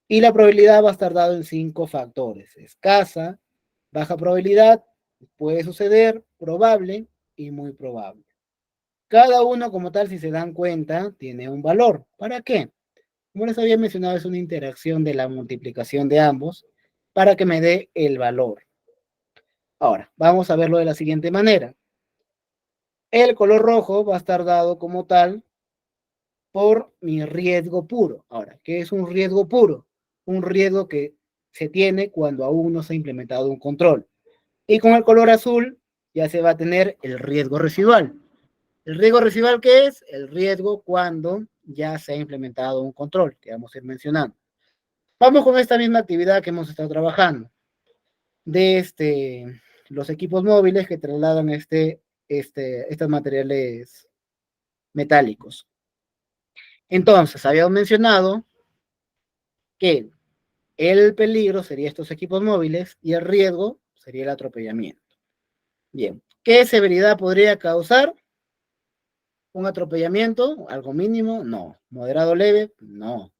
Y la probabilidad va a estar dado en 5 factores. Escasa, baja probabilidad, puede suceder, probable y muy probable. Cada uno como tal, si se dan cuenta, tiene un valor. ¿Para qué? Como les había mencionado, es una interacción de la multiplicación de ambos para que me dé el valor. Ahora, vamos a verlo de la siguiente manera. El color rojo va a estar dado como tal por mi riesgo puro. Ahora, ¿qué es un riesgo puro? Un riesgo que se tiene cuando aún no se ha implementado un control. Y con el color azul ya se va a tener el riesgo residual. ¿El riesgo residual qué es? El riesgo cuando ya se ha implementado un control, que vamos a ir mencionando. Vamos con esta misma actividad que hemos estado trabajando, de los equipos móviles que trasladan estos materiales metálicos. Entonces, habíamos mencionado que El peligro sería estos equipos móviles y el riesgo sería el atropellamiento. Bien, ¿qué severidad podría causar un atropellamiento? ¿Algo mínimo? No. ¿Moderado leve? No.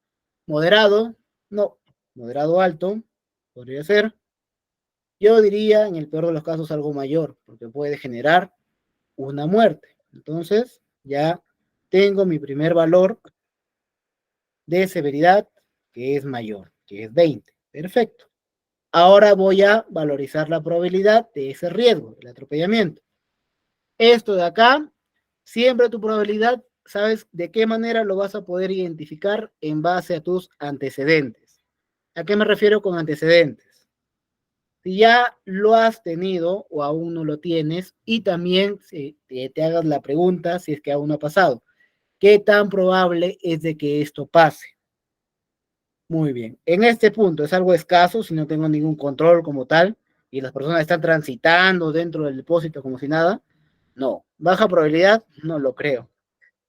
¿Moderado? No. ¿Moderado alto? Podría ser. Yo diría, en el peor de los casos, algo mayor, porque puede generar una muerte. Entonces, ya tengo mi primer valor de severidad, que es mayor, que es 20. Perfecto. Ahora voy a valorizar la probabilidad de ese riesgo, el atropellamiento. Esto de acá, siempre tu probabilidad, ¿sabes de qué manera lo vas a poder identificar en base a tus antecedentes? ¿A qué me refiero con antecedentes? Si ya lo has tenido o aún no lo tienes, y también si te hagas la pregunta si es que aún no ha pasado, ¿qué tan probable es de que esto pase? Muy bien. En este punto es algo escaso si no tengo ningún control como tal y las personas están transitando dentro del depósito como si nada. No. Baja probabilidad, no lo creo.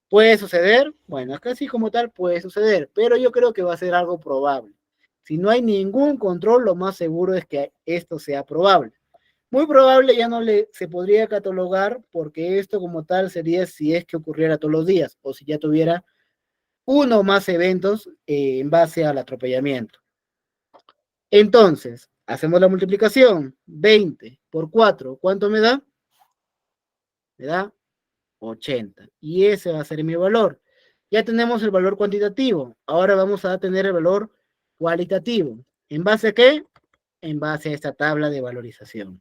¿Puede suceder? Bueno, acá sí como tal puede suceder, pero yo creo que va a ser algo probable. Si no hay ningún control, lo más seguro es que esto sea probable. Muy probable ya no se podría catalogar porque esto como tal sería si es que ocurriera todos los días o si ya tuviera uno o más eventos en base al atropellamiento. Entonces, hacemos la multiplicación. 20 por 4, ¿cuánto me da? Me da 80. Y ese va a ser mi valor. Ya tenemos el valor cuantitativo. Ahora vamos a tener el valor cualitativo. ¿En base a qué? En base a esta tabla de valorización.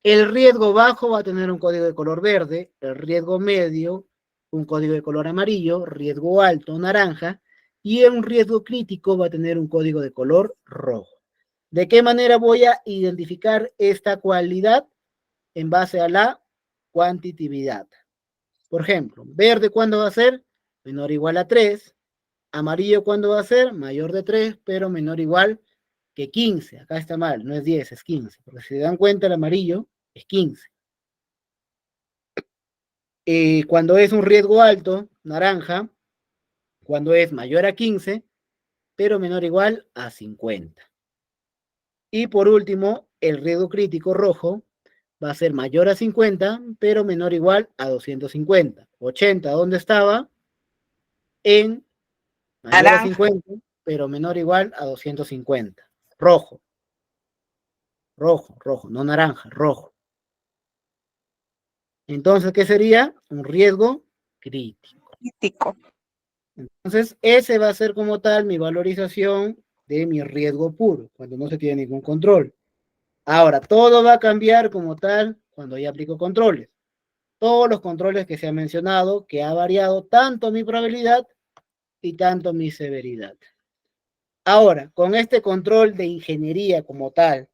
El riesgo bajo va a tener un código de color verde, el riesgo medio, un código de color amarillo, riesgo alto, naranja, y un riesgo crítico va a tener un código de color rojo. ¿De qué manera voy a identificar esta cualidad? En base a la cuantitatividad. Por ejemplo, verde, ¿cuándo va a ser? Menor o igual a 3. Amarillo, ¿cuándo va a ser? Mayor de 3, pero menor o igual que 15. Acá está mal, no es 10, es 15. Porque si se dan cuenta, el amarillo es 15. Cuando es un riesgo alto, naranja, cuando es mayor a 15, pero menor o igual a 50. Y por último, el riesgo crítico rojo va a ser mayor a 50, pero menor o igual a 250. 80, ¿dónde estaba? En mayor a Naranja. 50, pero menor o igual a 250. Rojo. Rojo, rojo, no naranja, rojo. Entonces, ¿qué sería? Un riesgo crítico. Crítico. Entonces, ese va a ser como tal mi valorización de mi riesgo puro, cuando no se tiene ningún control. Ahora, todo va a cambiar como tal cuando ya aplico controles. Todos los controles que se han mencionado, que ha variado tanto mi probabilidad y tanto mi severidad. Ahora, con este control de ingeniería como tal,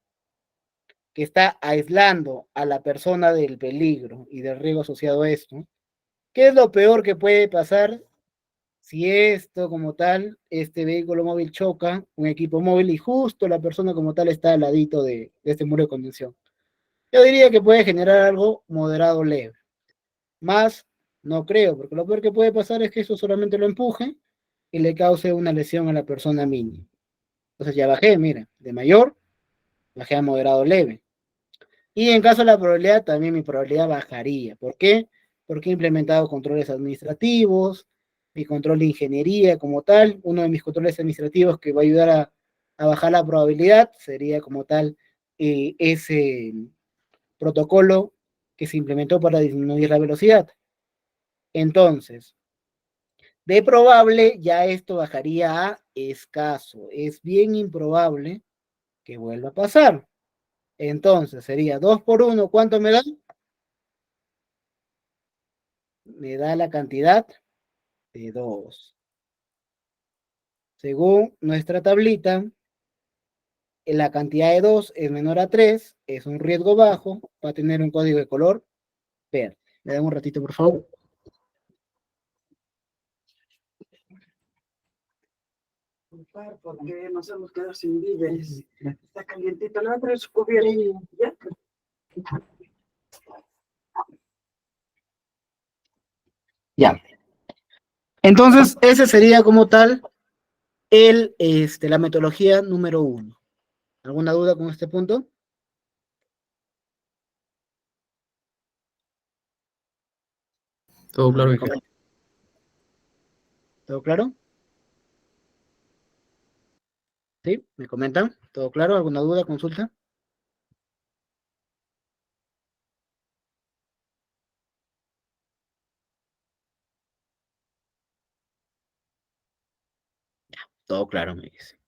que está aislando a la persona del peligro y del riesgo asociado a esto, ¿qué es lo peor que puede pasar si esto como tal, este vehículo móvil choca, un equipo móvil y justo la persona como tal está al ladito de este muro de contención? Yo diría que puede generar algo moderado leve. Más, no creo, porque lo peor que puede pasar es que eso solamente lo empuje y le cause una lesión a la persona mínima. Entonces ya bajé, mira, de mayor, bajé a moderado leve. Y en caso de la probabilidad, también mi probabilidad bajaría. ¿Por qué? Porque he implementado controles administrativos, mi control de ingeniería como tal. Uno de mis controles administrativos que va a ayudar a bajar la probabilidad sería como tal ese protocolo que se implementó para disminuir la velocidad. Entonces, de probable ya esto bajaría a escaso. Es bien improbable que vuelva a pasar. Entonces sería 2 por 1, ¿cuánto me da? Me da la cantidad de 2. Según nuestra tablita, la cantidad de 2 es menor a 3, es un riesgo bajo, va a tener un código de color verde. Me dan un ratito, por favor. Porque nos hemos quedado sin víveres. Está calientito, le voy a traer su cubierto. ¿Ya? Ya. Entonces, ese sería como tal la metodología número 1. ¿Alguna duda con este punto? Todo claro, Me ingeniero. comenta. ¿Todo claro? ¿Sí? ¿Me comentan? ¿Todo claro? ¿Alguna duda, consulta? Todo claro, me dice.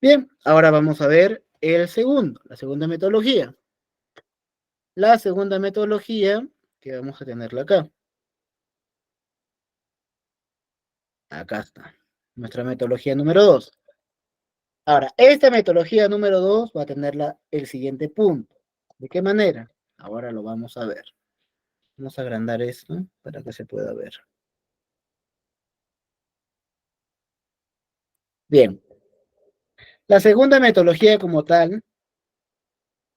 Bien, ahora vamos a ver la segunda metodología. La segunda metodología, que vamos a tenerla acá. Acá está. Nuestra metodología número 2. Ahora, esta metodología número 2 va a tener el siguiente punto. ¿De qué manera? Ahora lo vamos a ver. Vamos a agrandar esto para que se pueda ver. Bien. La segunda metodología como tal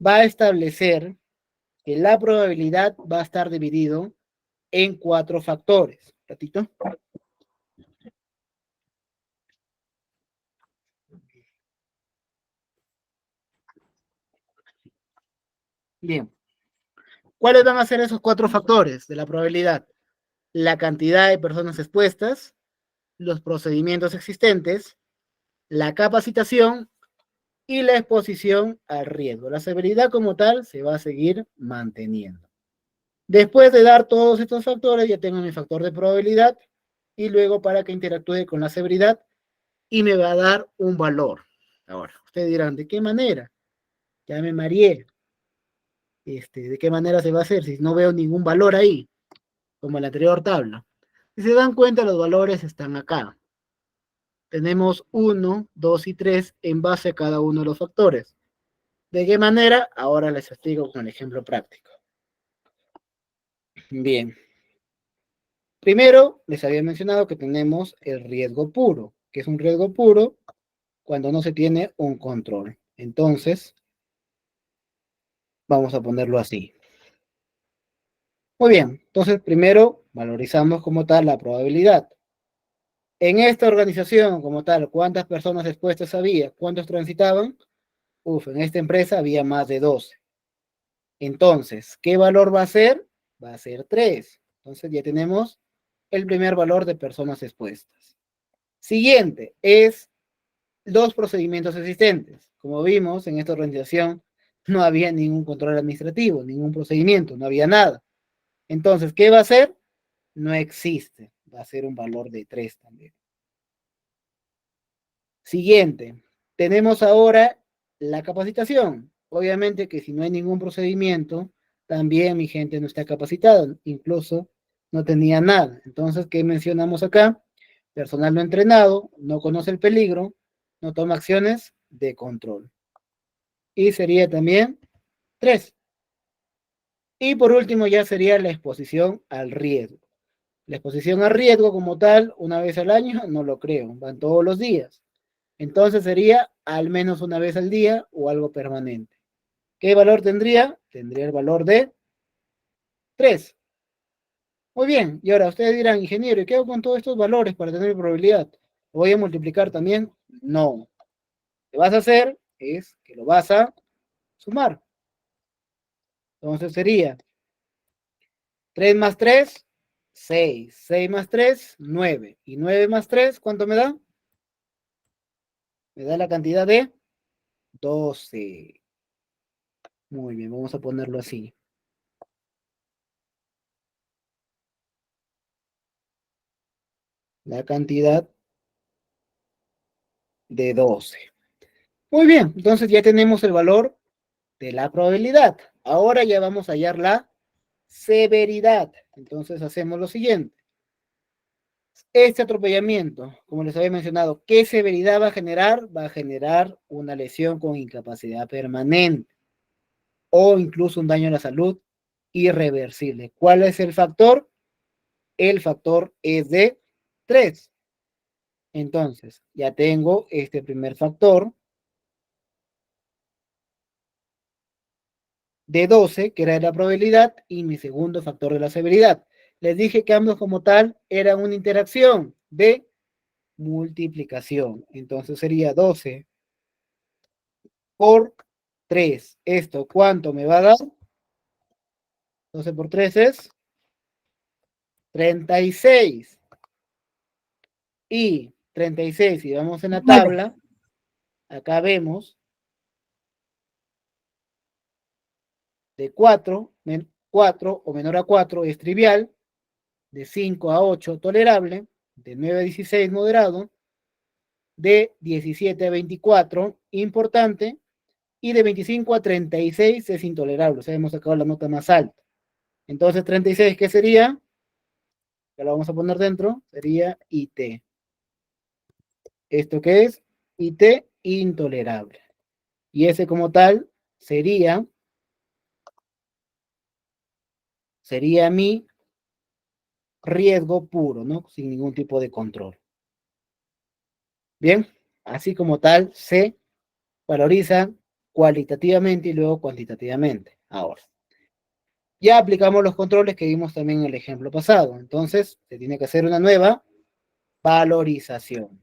va a establecer que la probabilidad va a estar dividido en 4 factores. Ratito. Bien. ¿Cuáles van a ser esos 4 factores de la probabilidad? La cantidad de personas expuestas, los procedimientos existentes, la capacitación y la exposición al riesgo. La severidad como tal se va a seguir manteniendo. Después de dar todos estos factores, ya tengo mi factor de probabilidad y luego para que interactúe con la severidad y me va a dar un valor. Ahora, ustedes dirán, ¿de qué manera? Ya me mareé. ¿De qué manera se va a hacer si no veo ningún valor ahí? Como en la anterior tabla. Si se dan cuenta, los valores están acá. Tenemos 1, 2 y 3 en base a cada uno de los factores. ¿De qué manera? Ahora les explico con el ejemplo práctico. Bien. Primero, les había mencionado que tenemos el riesgo puro, que es un riesgo puro cuando no se tiene un control. Entonces, vamos a ponerlo así. Muy bien, entonces primero valorizamos como tal la probabilidad. En esta organización como tal, ¿cuántas personas expuestas había? ¿Cuántos transitaban? En esta empresa había más de 12. Entonces, ¿qué valor va a ser? Va a ser 3. Entonces ya tenemos el primer valor de personas expuestas. Siguiente es los procedimientos existentes. Como vimos, en esta organización no había ningún control administrativo, ningún procedimiento, no había nada. Entonces, ¿qué va a ser? No existe. Va a ser un valor de 3 también. Siguiente. Tenemos ahora la capacitación. Obviamente que si no hay ningún procedimiento, también mi gente no está capacitada. Incluso no tenía nada. Entonces, ¿qué mencionamos acá? Personal no entrenado, no conoce el peligro, no toma acciones de control. Y sería también 3. Y por último ya sería la exposición al riesgo. La exposición al riesgo como tal, una vez al año, no lo creo, van todos los días. Entonces sería al menos una vez al día o algo permanente. ¿Qué valor tendría? Tendría el valor de 3. Muy bien, y ahora ustedes dirán, ingeniero, ¿y qué hago con todos estos valores para tener probabilidad? ¿Lo voy a multiplicar también? No. Lo que vas a hacer es que lo vas a sumar. Entonces sería 3 más 3, 6. 6 más 3, 9. Y 9 más 3, ¿cuánto me da? Me da la cantidad de 12. Muy bien, vamos a ponerlo así. La cantidad de 12. Muy bien, entonces ya tenemos el valor de la probabilidad. Ahora ya vamos a hallar la severidad. Entonces hacemos lo siguiente. Este atropellamiento, como les había mencionado, ¿qué severidad va a generar? Va a generar una lesión con incapacidad permanente o incluso un daño a la salud irreversible. ¿Cuál es el factor? El factor es de 3. Entonces, ya tengo este primer factor de 12, que era la probabilidad, y mi segundo factor de la severidad. Les dije que ambos como tal eran una interacción de multiplicación. Entonces sería 12 por 3. ¿Esto cuánto me va a dar? 12 por 3 es 36. Y 36, si vamos en la tabla, acá vemos de 4 o menor a 4 es trivial, de 5 a 8 tolerable, de 9 a 16 moderado, de 17 a 24 importante, y de 25 a 36 es intolerable, o sea, hemos sacado la nota más alta. Entonces 36, ¿qué sería? Que lo vamos a poner dentro, sería IT. ¿Esto qué es? IT intolerable. Y ese como tal sería mi riesgo puro, ¿no? Sin ningún tipo de control. Bien, así como tal se valoriza cualitativamente y luego cuantitativamente. Ahora, ya aplicamos los controles que vimos también en el ejemplo pasado. Entonces, se tiene que hacer una nueva valorización.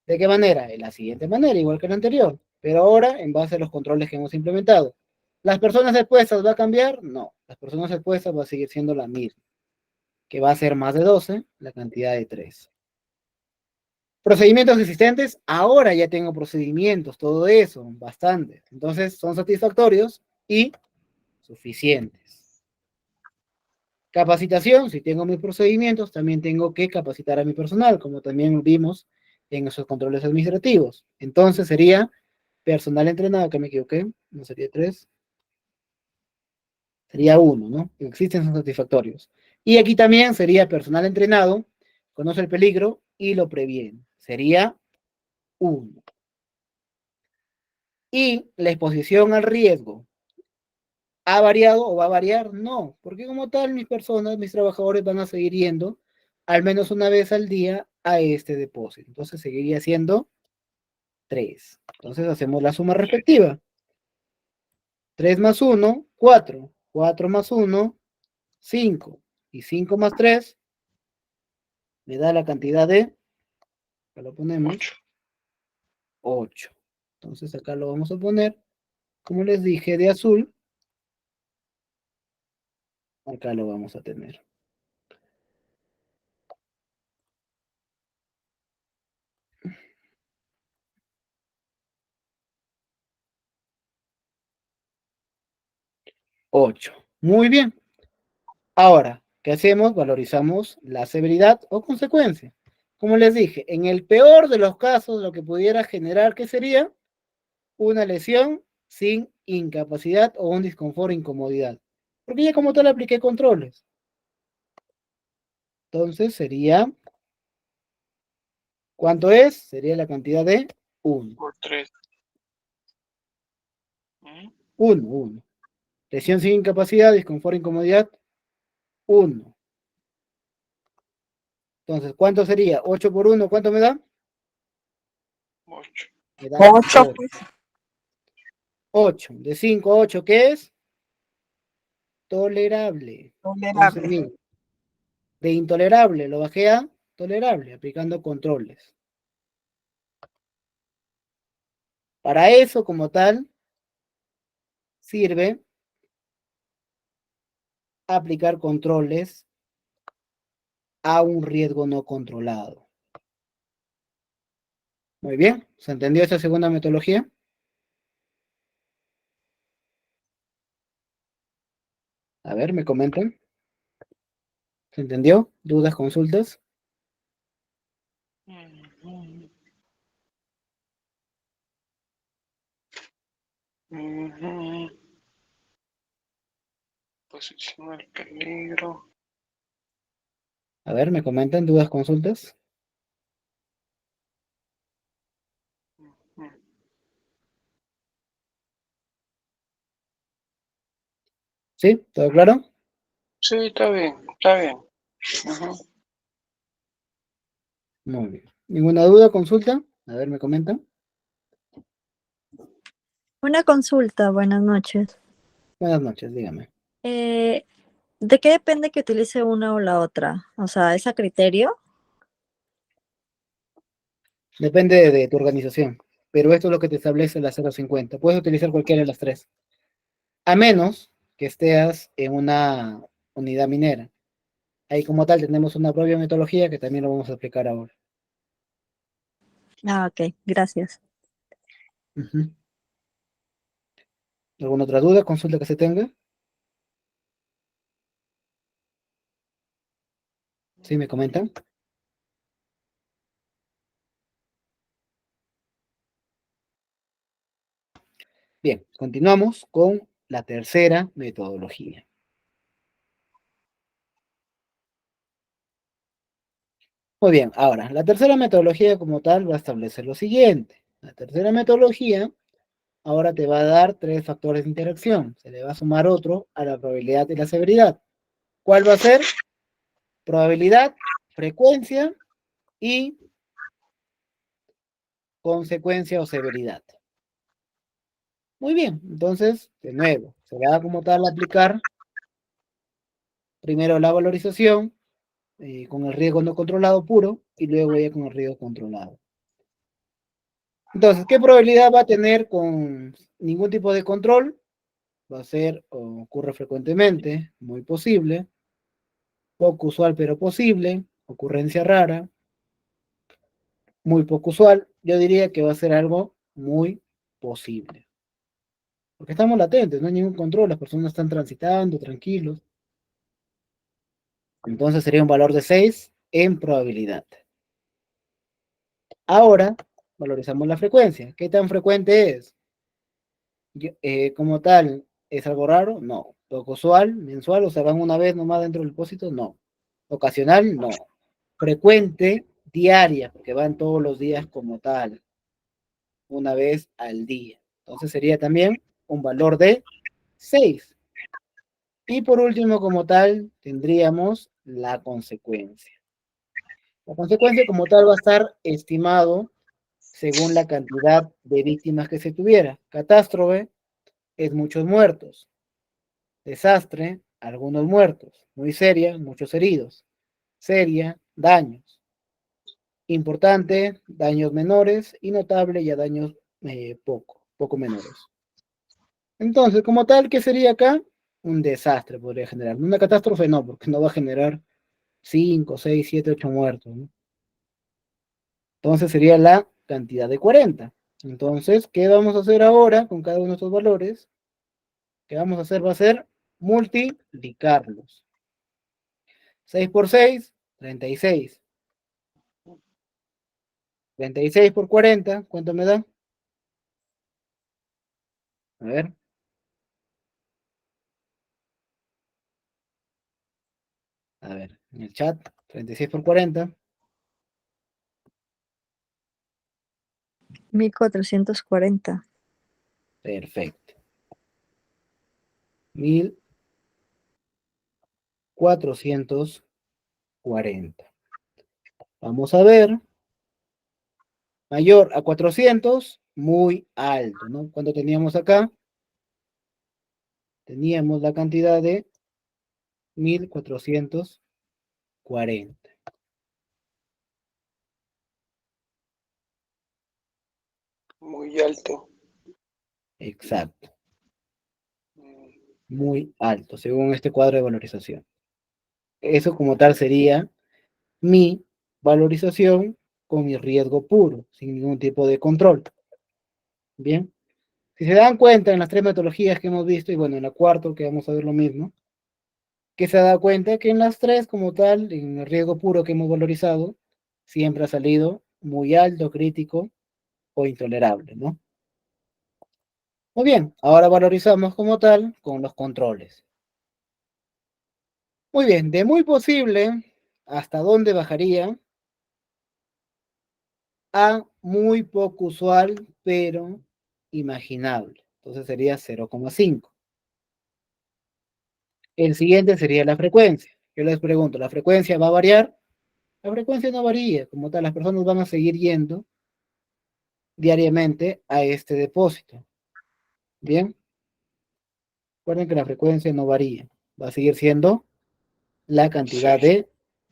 ¿De qué manera? De la siguiente manera, igual que la anterior, pero ahora en base a los controles que hemos implementado. ¿Las personas expuestas va a cambiar? No, las personas expuestas va a seguir siendo la misma, que va a ser más de 12, la cantidad de 3. Procedimientos existentes, ahora ya tengo procedimientos, todo eso, bastantes. Entonces, son satisfactorios y suficientes. Capacitación, si tengo mis procedimientos, también tengo que capacitar a mi personal, como también vimos en esos controles administrativos. Entonces, sería personal entrenado, que me equivoqué, no sería 3, sería 1, ¿no? Existen, son satisfactorios. Y aquí también sería personal entrenado, conoce el peligro y lo previene. Sería 1. Y la exposición al riesgo, ¿ha variado o va a variar? No, porque como tal mis personas, mis trabajadores van a seguir yendo al menos una vez al día a este depósito. Entonces seguiría siendo 3. Entonces hacemos la suma respectiva. 3 más 1, 4. 4 más 1, 5. Y 5 más 3 me da la cantidad de, acá lo ponemos, 8. Entonces acá lo vamos a poner, como les dije, de azul. Acá lo vamos a tener. Ocho. Muy bien. Ahora, ¿qué hacemos? Valorizamos la severidad o consecuencia. Como les dije, en el peor de los casos, lo que pudiera generar, ¿qué sería? Una lesión sin incapacidad o un disconfort o incomodidad. Porque ya como tal apliqué controles. Entonces sería, ¿cuánto es? Sería la cantidad de 1. Por 3. 1, 1. Lesión sin incapacidad, disconfort, incomodidad, 1. Entonces, ¿cuánto sería? 8 por 1, ¿cuánto me da? 8. Me da 8. 8. 8. De 5 a 8, ¿qué es? Tolerable. Entonces, mira, de intolerable lo bajé a tolerable, aplicando controles. Para eso, como tal, sirve aplicar controles a un riesgo no controlado. Muy bien, ¿se entendió esa segunda metodología? A ver, me comentan. ¿Se entendió? ¿Dudas, consultas? Posición del peligro. A ver, me comentan, ¿dudas, consultas? ¿Sí? ¿Todo claro? Sí, está bien, está bien. Ajá. Muy bien. ¿Ninguna duda, consulta? A ver, me comentan. Una consulta, buenas noches. Buenas noches, dígame. ¿De qué depende que utilice una o la otra? O sea, ¿es a criterio? Depende de tu organización. Pero esto es lo que te establece la 050. Puedes utilizar cualquiera de las tres. A menos que estés en una unidad minera. Ahí como tal tenemos una propia metodología que también lo vamos a explicar ahora. Ah, ok, gracias. Ujú. ¿Alguna otra duda, consulta que se tenga? ¿Sí me comentan? Bien, continuamos con la tercera metodología. Muy bien, ahora, la tercera metodología como tal va a establecer lo siguiente. La tercera metodología ahora te va a dar tres factores de interacción. Se le va a sumar otro a la probabilidad y la severidad. ¿Cuál va a ser? Probabilidad, frecuencia y consecuencia o severidad. Muy bien, entonces, de nuevo, se va como tal a aplicar primero la valorización con el riesgo no controlado puro y luego ya con el riesgo controlado. Entonces, ¿qué probabilidad va a tener con ningún tipo de control? Va a ser, o ocurre frecuentemente, muy posible, poco usual pero posible, ocurrencia rara, muy poco usual. Yo diría que va a ser algo muy posible. Porque estamos latentes, no hay ningún control, las personas están transitando, tranquilos. Entonces sería un valor de 6 en probabilidad. Ahora, valorizamos la frecuencia. ¿Qué tan frecuente es? Como tal, ¿es algo raro? No. ¿Poco usual? ¿Mensual? O sea, ¿van una vez nomás dentro del depósito? No. ¿Ocasional? No. Frecuente, diaria, porque van todos los días como tal, una vez al día. Entonces sería también un valor de 6. Y por último, como tal, tendríamos la consecuencia. La consecuencia como tal va a estar estimado según la cantidad de víctimas que se tuviera. Catástrofe es muchos muertos. Desastre, algunos muertos. Muy seria, muchos heridos. Seria, daños. Importante, daños menores. Y notable, ya daños poco menores. Entonces, como tal, ¿qué sería acá? Un desastre podría generar. Una catástrofe no, porque no va a generar 5, 6, 7, 8 muertos, ¿no? Entonces sería la cantidad de 40. Entonces, ¿qué vamos a hacer ahora con cada uno de estos valores? ¿Qué vamos a hacer? Va a ser multiplicarlos. 6 por 6, 36. 36 por 40, ¿cuánto me da? A ver. A ver, en el chat, 36 por 40. 1440. Perfecto. 1440. Vamos a ver. Mayor a 400, muy alto, ¿no? ¿Cuánto teníamos acá? Teníamos la cantidad de 1440. Muy alto. Exacto. Muy alto, según este cuadro de valorización. Eso como tal sería mi valorización con mi riesgo puro, sin ningún tipo de control. Bien. Si se dan cuenta en las tres metodologías que hemos visto, y bueno, en la cuarta que vamos a ver lo mismo, que se da cuenta que en las tres como tal, en el riesgo puro que hemos valorizado, siempre ha salido muy alto, crítico o intolerable, ¿no? Muy bien, ahora valorizamos como tal con los controles. Muy bien, de muy posible, ¿hasta dónde bajaría? A muy poco usual, pero imaginable. Entonces sería 0,5. El siguiente sería la frecuencia. Yo les pregunto, ¿la frecuencia va a variar? La frecuencia no varía, como tal, las personas van a seguir yendo diariamente a este depósito. Bien, recuerden que la frecuencia no varía, va a seguir siendo la cantidad de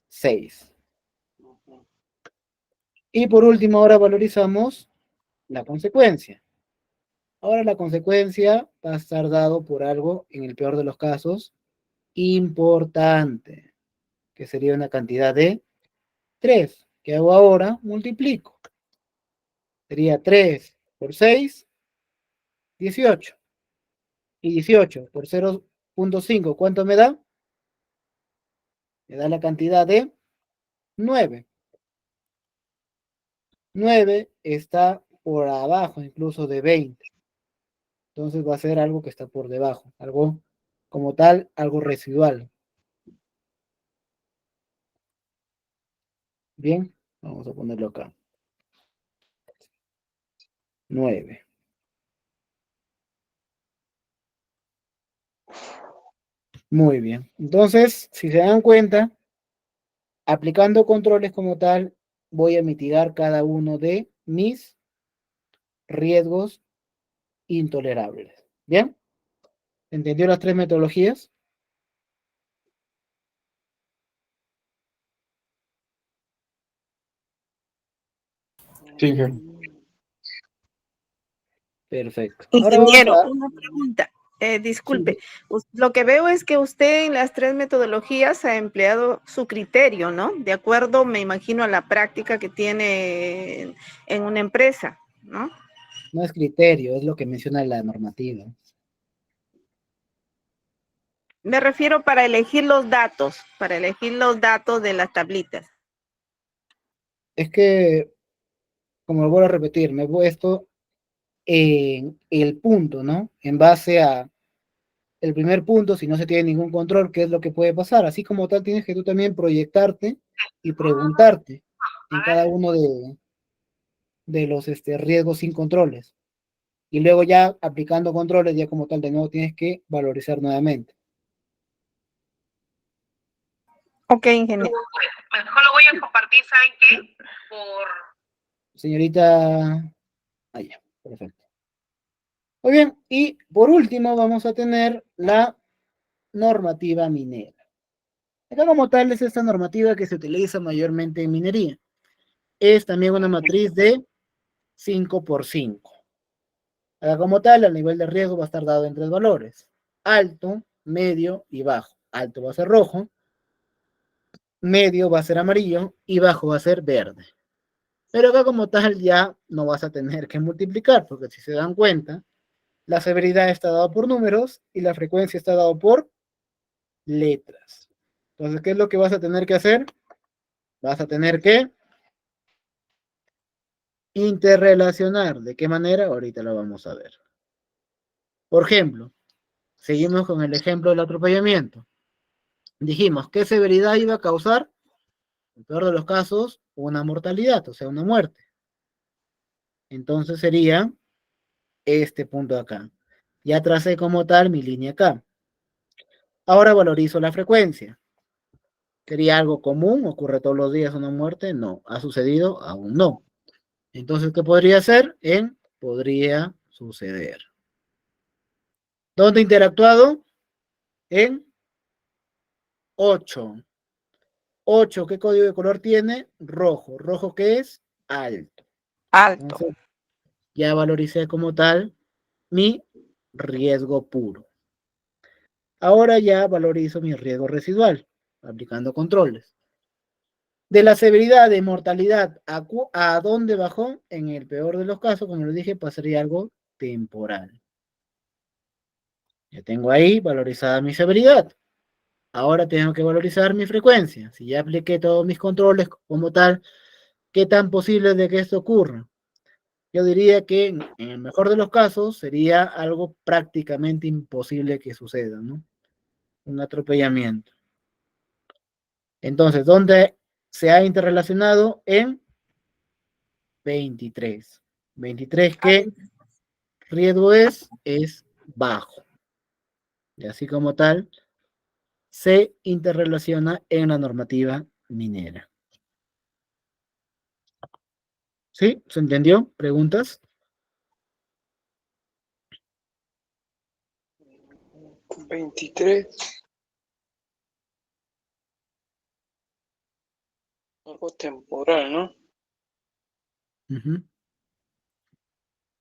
6. Y por último, ahora valorizamos la consecuencia. Ahora la consecuencia va a estar dado por algo, en el peor de los casos, importante, que sería una cantidad de 3. ¿Qué hago ahora? Multiplico. Sería 3 por 6, 18. Y 18 por 0.5, ¿cuánto me da? Me da la cantidad de 9. 9 está por abajo incluso de 20. Entonces va a ser algo que está por debajo. Algo como tal, algo residual. Bien, vamos a ponerlo acá. 9. Muy bien. Entonces, si se dan cuenta, aplicando controles como tal, voy a mitigar cada uno de mis riesgos intolerables. ¿Bien? ¿Entendió las 3 metodologías? Sí, jefe. Perfecto. Ahora vamos Ingeniero, a... una pregunta. Sí, Disculpe, lo que veo es que usted en las 3 metodologías ha empleado su criterio, ¿no? De acuerdo, me imagino, a la práctica que tiene en una empresa, ¿no? no es criterio, es lo que menciona la normativa. Me refiero para elegir los datos de las tablitas. Es que, como lo vuelvo a repetir, me he puesto en el punto, ¿no? En base a el primer punto, si no se tiene ningún control, ¿qué es lo que puede pasar? Así como tal, tienes que tú también proyectarte y preguntarte en cada uno de los riesgos sin controles. Y luego ya aplicando controles, ya como tal, de nuevo tienes que valorizar nuevamente. Ok, ingeniero. Mejor lo voy a compartir, ¿saben qué? Por... Señorita... Ah, ya, perfecto. Muy bien, y por último vamos a tener la normativa minera. Acá como tal es esta normativa que se utiliza mayormente en minería. Es también una matriz de 5 por 5. Acá como tal, el nivel de riesgo va a estar dado en 3 valores. Alto, medio y bajo. Alto va a ser rojo, medio va a ser amarillo y bajo va a ser verde. Pero acá como tal ya no vas a tener que multiplicar, porque si se dan cuenta, la severidad está dado por números y la frecuencia está dado por letras. Entonces, ¿qué es lo que vas a tener que hacer? Vas a tener que interrelacionar. ¿De qué manera? Ahorita lo vamos a ver. Por ejemplo, seguimos con el ejemplo del atropellamiento. Dijimos, ¿qué severidad iba a causar? En el peor de los casos, una mortalidad, o sea, una muerte. Entonces sería este punto de acá. Ya tracé como tal mi línea acá. Ahora valorizo la frecuencia. ¿Sería algo común? ¿Ocurre todos los días una muerte? No. ¿Ha sucedido? Aún no. Entonces, ¿qué podría ser? Podría suceder. ¿Dónde he interactuado? En 8. 8, ¿qué código de color tiene? Rojo. ¿Rojo qué es? Alto. Alto. Entonces, ya valoricé como tal mi riesgo puro. Ahora ya valorizo mi riesgo residual, aplicando controles. De la severidad de mortalidad, ¿a dónde bajó? En el peor de los casos, como les dije, pasaría algo temporal. Ya tengo ahí valorizada mi severidad. Ahora tengo que valorizar mi frecuencia. Si ya apliqué todos mis controles como tal, ¿qué tan posible es de que esto ocurra? Yo diría que en el mejor de los casos sería algo prácticamente imposible que suceda, ¿no? Un atropellamiento. Entonces, ¿dónde se ha interrelacionado? En 23. 23, ¿qué riesgo es? Es bajo. Y así como tal, se interrelaciona en la normativa minera. ¿Sí? ¿Se entendió? ¿Preguntas? 23. Algo temporal, ¿no? Ujú.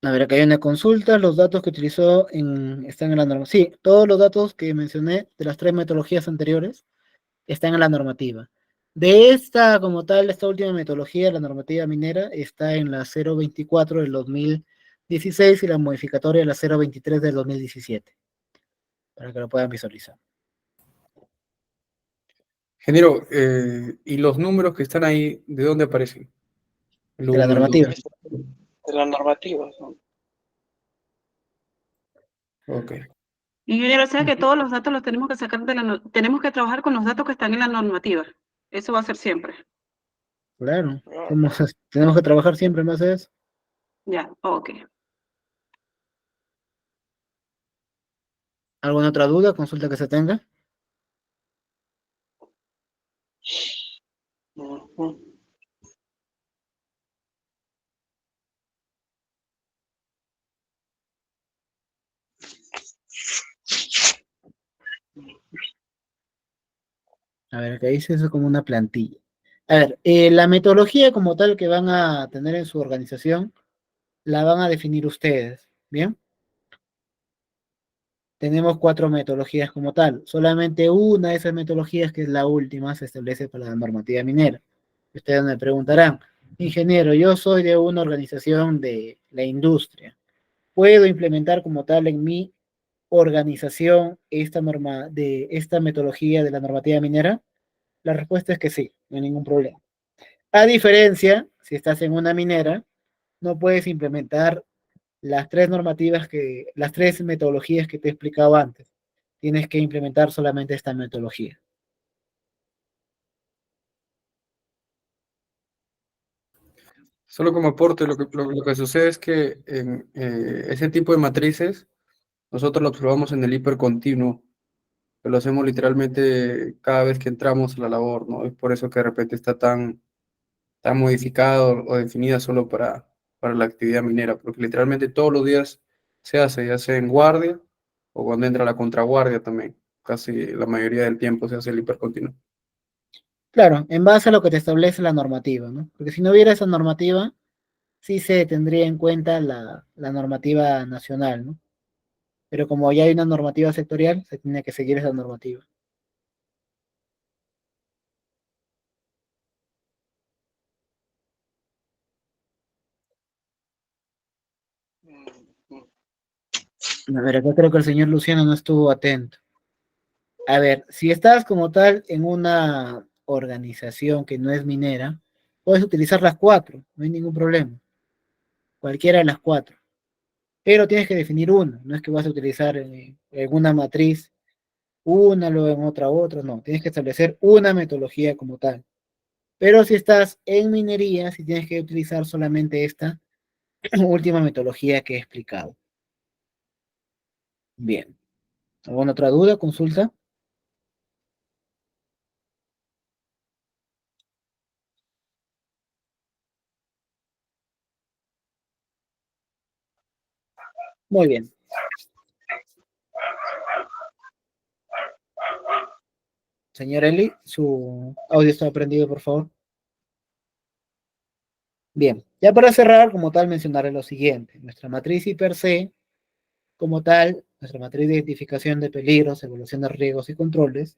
A ver, acá hay una consulta. Los datos que utilizó están en la norma. Sí, todos los datos que mencioné de las 3 metodologías anteriores están en la normativa. De esta, como tal, esta última metodología, la normativa minera, está en la 024 del 2016 y la modificatoria de la 023 del 2017, para que lo puedan visualizar. Ingeniero, ¿y los números que están ahí, de dónde aparecen? El De la 1, el 2. normativa. De la normativa, ¿no? Ok. Ingeniero, o sea que todos los datos los tenemos que sacar tenemos que trabajar con los datos que están en la normativa. Eso va a ser siempre. Claro, tenemos que trabajar siempre más de eso. Ya, ok. ¿Alguna otra duda, consulta que se tenga? Ujú. A ver, acá dice eso como una plantilla. A ver, la metodología como tal que van a tener en su organización, la van a definir ustedes, ¿bien? Tenemos 4 metodologías como tal. Solamente una de esas metodologías, que es la última, se establece para la normativa minera. Ustedes me preguntarán, ingeniero, yo soy de una organización de la industria. ¿Puedo implementar como tal en mi organización esta metodología de la normativa minera? La respuesta es que sí, no hay ningún problema. A diferencia, si estás en una minera, no puedes implementar las 3 metodologías que te he explicado antes. Tienes que implementar solamente esta metodología. Solo como aporte, lo que sucede es que en ese tipo de matrices nosotros lo observamos en el hipercontinuo, que lo hacemos literalmente cada vez que entramos a la labor, ¿no? Es por eso que de repente está tan modificado o definida solo para la actividad minera, porque literalmente todos los días se hace, ya sea en guardia o cuando entra la contraguardia también. Casi la mayoría del tiempo se hace el hipercontinuo. Claro, en base a lo que te establece la normativa, ¿no? Porque si no hubiera esa normativa, sí se tendría en cuenta la normativa nacional, ¿no? Pero como ya hay una normativa sectorial, se tiene que seguir esa normativa. A ver, acá creo que el señor Luciano no estuvo atento. A ver, si estás como tal en una organización que no es minera, puedes utilizar las 4, no hay ningún problema. Cualquiera de las 4. Pero tienes que definir una, no es que vas a utilizar en una matriz una, luego en otra, no. Tienes que establecer una metodología como tal. Pero si estás en minería, sí tienes que utilizar solamente esta última metodología que he explicado. Bien. ¿Alguna otra duda, consulta? Muy bien. Señor Eli, su audio está prendido, por favor. Bien, ya para cerrar, como tal, mencionaré lo siguiente. Nuestra matriz I per se, como tal, nuestra matriz de identificación de peligros, evaluación de riesgos y controles,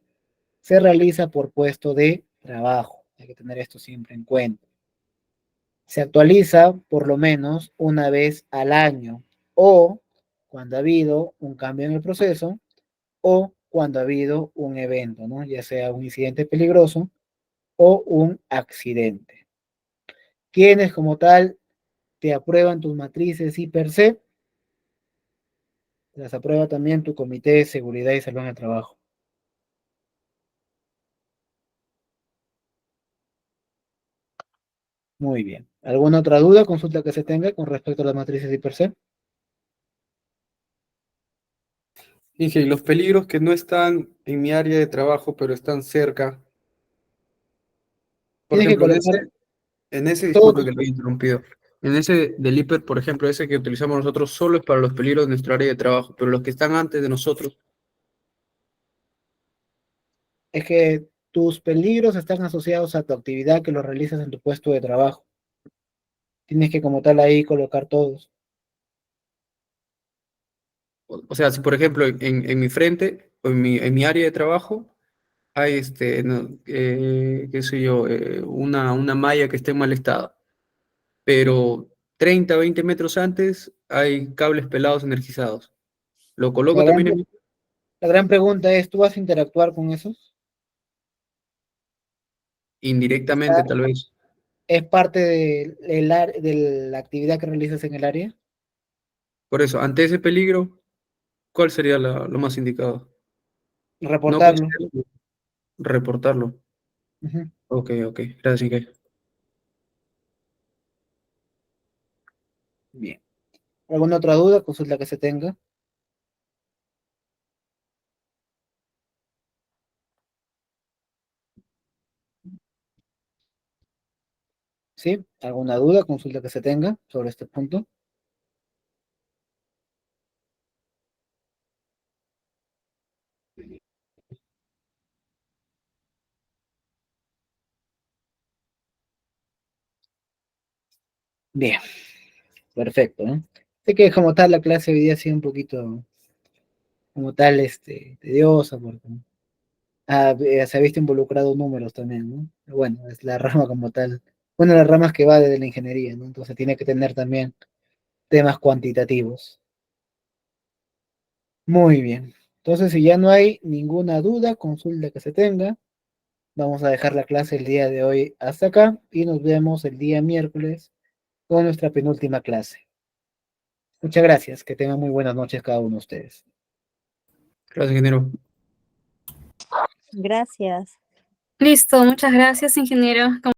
se realiza por puesto de trabajo. Hay que tener esto siempre en cuenta. Se actualiza por lo menos una vez al año o cuando ha habido un cambio en el proceso o cuando ha habido un evento, ¿no? Ya sea un incidente peligroso o un accidente. Quienes como tal te aprueban tus matrices I per se, las aprueba también tu Comité de Seguridad y Salud en el Trabajo. Muy bien. ¿Alguna otra duda, consulta que se tenga con respecto a las matrices I per se? Inge, y los peligros que no están en mi área de trabajo, pero están cerca. Por Tienes que ejemplo, colocar todo. disculpe que lo haya interrumpido, en ese del hiper, por ejemplo, ese que utilizamos nosotros solo es para los peligros de nuestra área de trabajo, pero los que están antes de nosotros, Es que tus peligros están asociados a tu actividad que lo realizas en tu puesto de trabajo. Tienes que como tal ahí colocar todos. O sea, si por ejemplo en mi frente o en mi área de trabajo hay qué sé yo, una malla que esté en mal estado, pero 30, 20 metros antes hay cables pelados energizados. ¿Lo La coloco gran, también en la gran pregunta es, ¿tú vas a interactuar con esos? indirectamente tal vez? ¿Es parte de la actividad que realizas en el área? Por eso, ante ese peligro, ¿cuál sería lo más indicado? No Reportarlo. concederlo, reportarlo. Ujú. Ok, ok. Gracias, Inge. Bien. ¿Alguna otra duda? Consulta que se tenga. ¿Sí? ¿Alguna duda? Consulta que se tenga sobre este punto. Bien, perfecto, ¿no? Sé que como tal la clase hoy día ha sido un poquito como tal tediosa porque se ha visto involucrado números también, ¿no? Pero bueno, es la rama como tal, una de las ramas que va desde la ingeniería, ¿no? Entonces tiene que tener también temas cuantitativos. Muy bien. Entonces, si ya no hay ninguna duda, consulta que se tenga, vamos a dejar la clase el día de hoy hasta acá y nos vemos el día miércoles con nuestra penúltima clase. Muchas gracias, que tengan muy buenas noches cada uno de ustedes. Gracias, ingeniero. Gracias. Listo, muchas gracias, ingeniero.